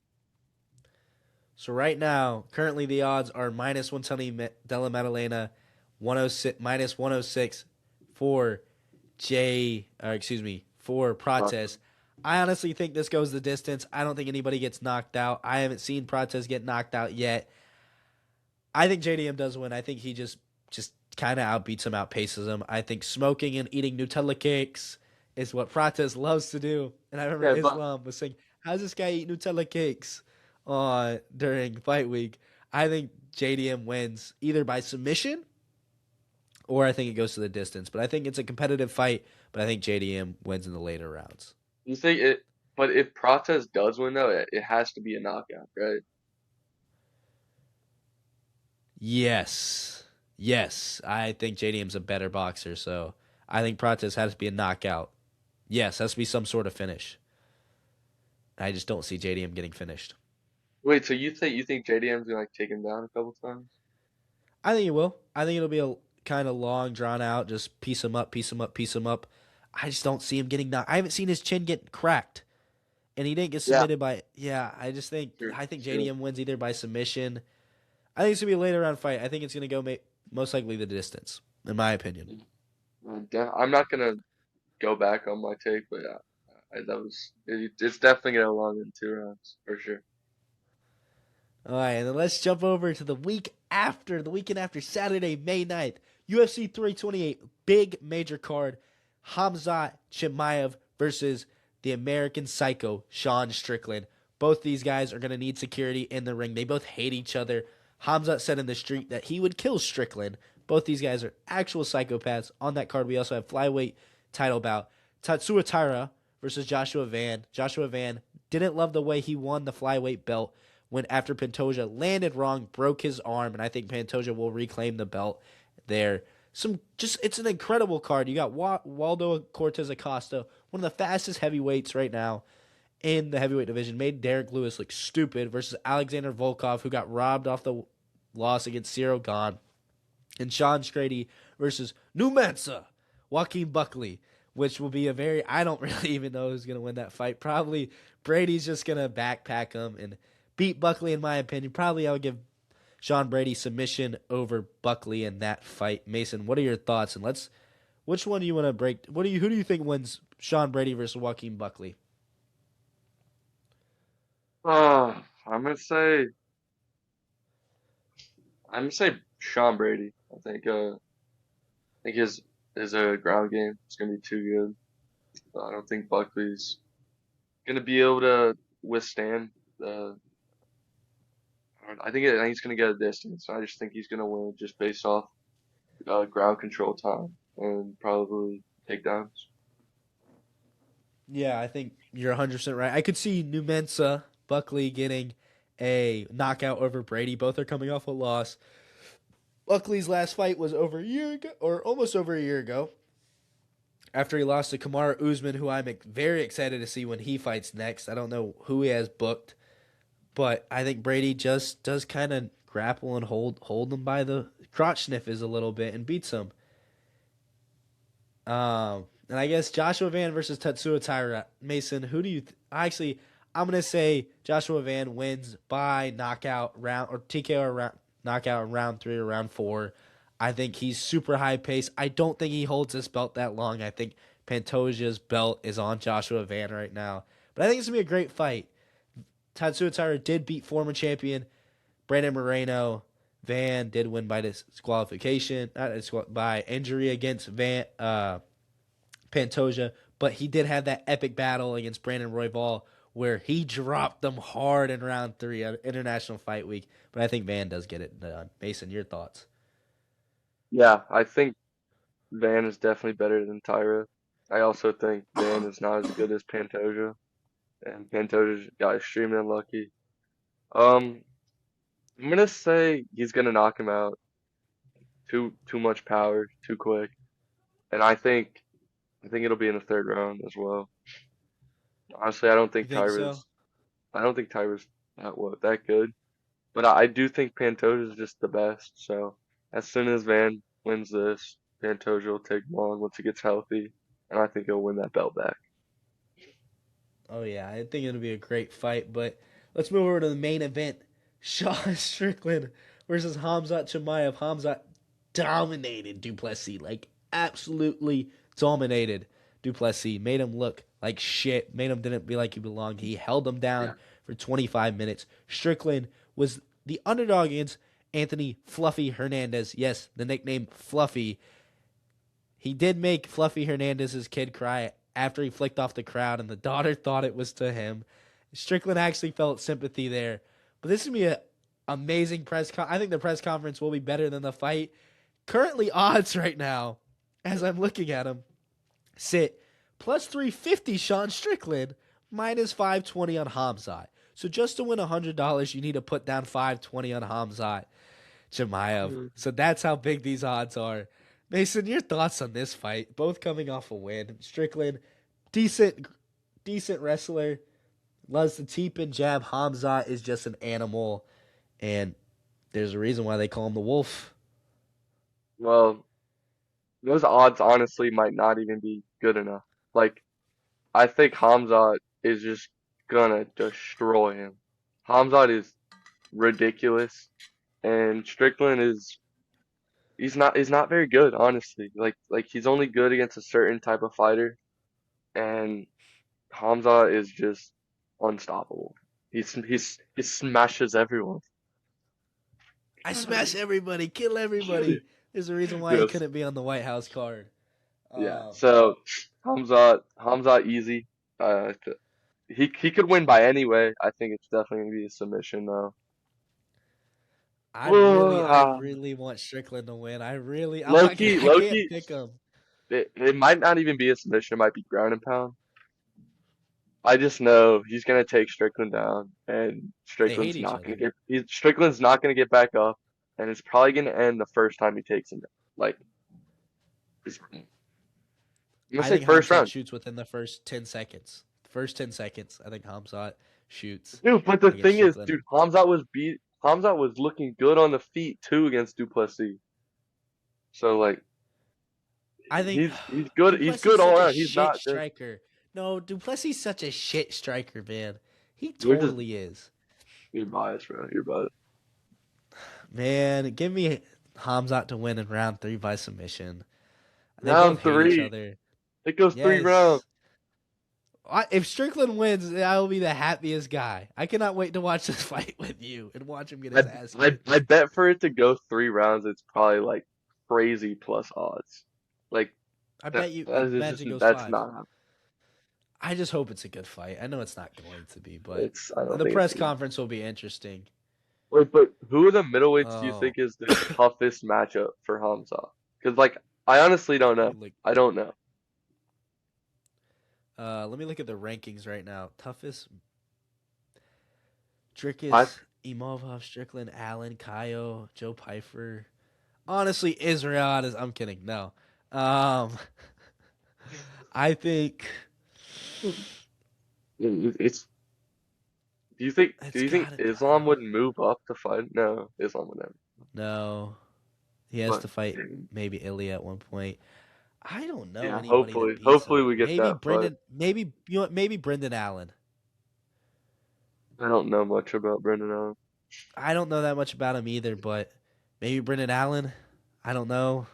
So right now, currently the odds are -120 Della Maddalena, 106 -106 for for Uh, Prates. I honestly think this goes the distance. I don't think anybody gets knocked out. I haven't seen Prates get knocked out yet. I think JDM does win. I think he just kind of outbeats him, outpaces him. I think smoking and eating Nutella cakes is what Prates loves to do. And I remember yeah, but Islam was saying, "How's this guy eat Nutella cakes during fight week?" I think JDM wins either by submission or I think it goes to the distance. But I think it's a competitive fight. But I think JDM wins in the later rounds. you think it? But if Prates does win though, it has to be a knockout, right? Yes. Yes. I think JDM's a better boxer, so I think Prates has to be a knockout. Yes, has to be some sort of finish. I just don't see JDM getting finished. Wait, so you think JDM's gonna like take him down a couple times? I think he will. I think it'll be a kind of long, drawn out, just piece him up, piece him up, piece him up. I just don't see him getting knocked. I haven't seen his chin get cracked, and he didn't get Yeah, submitted by. Yeah, true, I think true. JDM wins either by submission. I think it's gonna be a later round fight. I think it's gonna go most likely the distance, in my opinion. I'm not gonna go back on my take, but yeah, it's definitely gonna go long in 2 rounds for sure. All right, and then let's jump over to the weekend after Saturday, May 9th. UFC 328, big major card. Hamzah Chamayev versus the American Psycho, Sean Strickland. Both these guys are going to need security in the ring. They both hate each other. Hamzah said in the street that he would kill Strickland. Both these guys are actual psychopaths. On that card, we also have flyweight title bout. Tatsuya Taira versus Joshua Van. Joshua Van didn't love the way he won the flyweight belt when after Pantoja landed wrong, broke his arm, and I think Pantoja will reclaim the belt there. It's an incredible card. You got Waldo Cortez Acosta, one of the fastest heavyweights right now in the heavyweight division, made Derek Lewis look stupid versus Alexander Volkov, who got robbed off the loss against Cyril Gahn, and Sean Strady versus New Mensa, Joaquin Buckley, which will be a very, I don't really even know who's going to win that fight. Probably Brady's just going to backpack him and beat Buckley, in my opinion. Probably I would give Sean Brady submission over Buckley in that fight. Mason, what are your thoughts? And which one do you want to break? Who do you think wins Sean Brady versus Joaquin Buckley? Oh, I'm gonna say Sean Brady. I think his ground game is gonna be too good. I don't think Buckley's gonna be able to withstand the. I think he's gonna get a distance. I just think he's gonna win just based off ground control time and probably takedowns. Yeah, I think you're 100% right. I could see New Mensa, Buckley getting a knockout over Brady. Both are coming off a loss. Buckley's last fight was over a year ago, or almost over a year ago, after he lost to Kamaru Usman, who I'm very excited to see when he fights next. I don't know who he has booked, but I think Brady just does kind of grapple and hold him by the crotch sniffers a little bit and beats him. And I guess Joshua Van versus Tatsuya Taira. Mason, who do you actually? I'm gonna say Joshua Van wins by knockout round or TKO or knockout in round 3 or round 4. I think he's super high pace. I don't think he holds this belt that long. I think Pantoja's belt is on Joshua Van right now. But I think it's gonna be a great fight. Tatsuya Taira did beat former champion Brandon Moreno. Van did win by disqualification, not by injury against Pantoja, but he did have that epic battle against Brandon Royval where he dropped them hard in round 3 of International Fight Week. But I think Van does get it done. Mason, your thoughts? Yeah, I think Van is definitely better than Tyra. I also think Van is not as good as Pantoja, and Pantoja got extremely unlucky. Um, I'm gonna say he's gonna knock him out. Too much power, too quick, and I think it'll be in the third round as well. Honestly, I don't You think think so? Tyra's that good. But I do think Pantoja is just the best. So as soon as Van wins this, Pantoja will take him on once he gets healthy, and I think he'll win that belt back. Oh yeah, I think it'll be a great fight. But let's move over to the main event: Sean Strickland versus Hamzah Chamayev. Hamzah dominated Duplessis, like absolutely dominated Duplessis. Made him look like shit. Made him didn't be like he belonged. He held him down Yeah. for 25 minutes. Strickland was the underdog against Anthony Fluffy Hernandez. Yes, the nickname Fluffy. He did make Fluffy Hernandez's kid cry after he flicked off the crowd, and the daughter thought it was to him. Strickland actually felt sympathy there. But this is going to be an amazing I think the press conference will be better than the fight. Currently, odds right now, as I'm looking at them, sit plus 350 Sean Strickland, minus 520 on Hamzat. So just to win $100, you need to put down 520 on Hamzat Chamayev. Mm. So that's how big these odds are. Mason, your thoughts on this fight? Both coming off a win. Strickland, decent, decent wrestler. Loves the teep and jab. Hamzat is just an animal, and there's a reason why they call him the Wolf. Well, those odds honestly might not even be good enough. Like, I think Hamzat is just gonna destroy him. Hamzat is ridiculous, and Strickland is he's not very good, honestly. Like he's only good against a certain type of fighter, and Hamza is just unstoppable. He smashes everyone. I smash everybody, kill everybody. There's a reason why he Yes. couldn't be on the White House card. Yeah. Um, So Hamza easy. He could win by any way. I think it's definitely gonna be a submission though. I Ah, really want Strickland to win. I'm not gonna, Loki, I can't Loki. pick him. It might not even be a submission. It might be ground and pound. I just know he's gonna take Strickland down, and They hate each other. Strickland's not gonna get back up, and it's probably gonna end the first time he takes him down. Like, I'm gonna I say think first Hamzat round, shoots within the first 10 seconds. First 10 seconds, I think Hamzat shoots dude. But the against thing is, Strickland. dude, Hamzat was looking good on the feet too against Duplessis. So like, I think he's good. He's Duplessis good all such a around. He's shit not just. striker. No, Duplessis such a shit striker, man. He You're just totally is. you're biased, bro. You're biased. Man, give me Hamzat to win in round 3 by submission. They both Round hate each three. other. It goes 3 rounds. Yes. If Strickland wins, I will be the happiest guy. I cannot wait to watch this fight with you and watch him get his ass kicked. I bet for it to go 3 rounds, it's probably like crazy plus odds. Like I bet you. that is Imagine it just goes that's 5. not happening. I just hope it's a good fight. I know it's not going to be, but It's I don't the think it's press gonna. conference will be interesting. Wait, but who are the middleweights do you Oh, think is the toughest matchup for Hamza? Because like I honestly don't let know. me look. I don't know. Let me look at the rankings right now. Toughest: I Drickus, Imovov, Strickland, Allen, Kaio, Joe Pfeiffer. Honestly, Israel is. I'm kidding. No. Um, I think it's. Do it's you think got it. I Islam don't. would move up to fight? No, Islam would never. No, he has But to fight maybe Ilya at one point. I don't know yeah, anybody that beats hopefully him. we get Maybe that fight. Brendan. Maybe you know what? Maybe Brendan Allen. I don't know much about Brendan Allen. I don't know that much about him either, but maybe Brendan Allen. I don't know.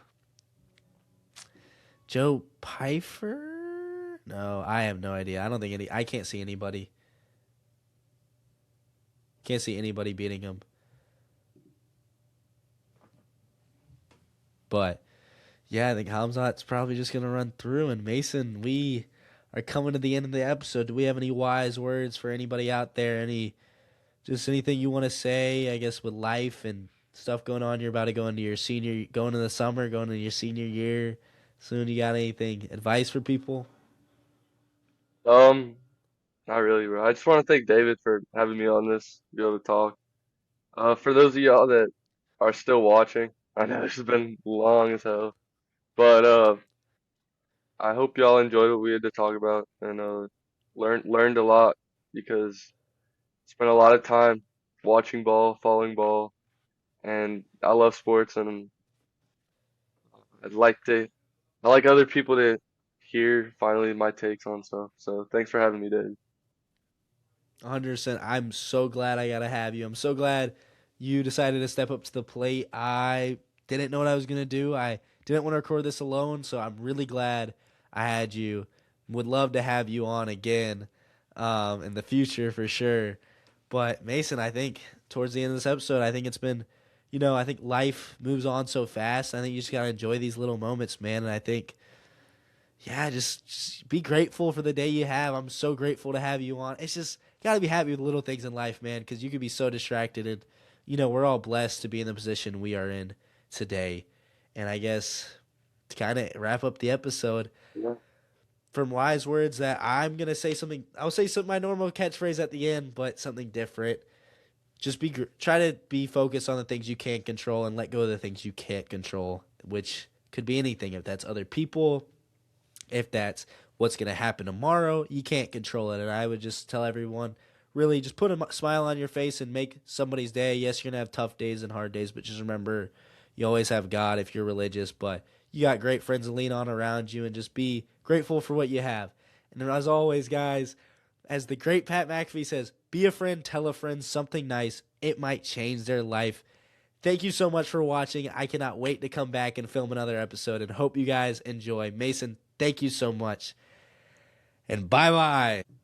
Joe Pfeiffer? No, I have no idea. I don't think any. I can't see anybody. Can't see anybody beating him. But yeah, I think Hamzat's probably just gonna run through. And Mason, we are coming to the end of the episode. Do we have any wise words for anybody out there? Just anything you want to say? I guess with life and stuff going on, you're about to go into going into the summer, going into your senior year soon. You got anything advice for people? Um, Not really, bro. I just want to thank David for having me on this, be able to talk. For those of y'all that are still watching, I know this has been long as hell, but I hope y'all enjoyed what we had to talk about, and learned a lot because spent a lot of time watching ball, following ball, and I love sports and I'd like to I like other people to hear finally my takes on stuff. So thanks for having me, Dave. 100%. I'm so glad I got to have you. I'm so glad you decided to step up to the plate. I didn't know what I was going to do. I didn't want to record this alone, so I'm really glad I had you. Would love to have you on again in the future for sure. But Mason, I think towards the end of this episode, I think it's been, I think life moves on so fast. I think you just got to enjoy these little moments, man. And I think, yeah, just be grateful for the day you have. I'm so grateful to have you on. It's just got to be happy with the little things in life, man, because you could be so distracted. And, we're all blessed to be in the position we are in today. And I guess to kind of wrap up the episode, Yeah. from wise words that I'm going to say something, I'll say my normal catchphrase at the end, but something different. Just try to be focused on the things you can't control and let go of the things you can't control, which could be anything. If that's other people, if that's what's going to happen tomorrow, you can't control it. And I would just tell everyone, really just put a smile on your face and make somebody's day. Yes, you're going to have tough days and hard days, but just remember you always have God if you're religious, but you got great friends to lean on around you, and just be grateful for what you have. And then as always, guys, as the great Pat McAfee says, be a friend, tell a friend something nice. It might change their life. Thank you so much for watching. I cannot wait to come back and film another episode and hope you guys enjoy. Mason, thank you so much. And bye-bye.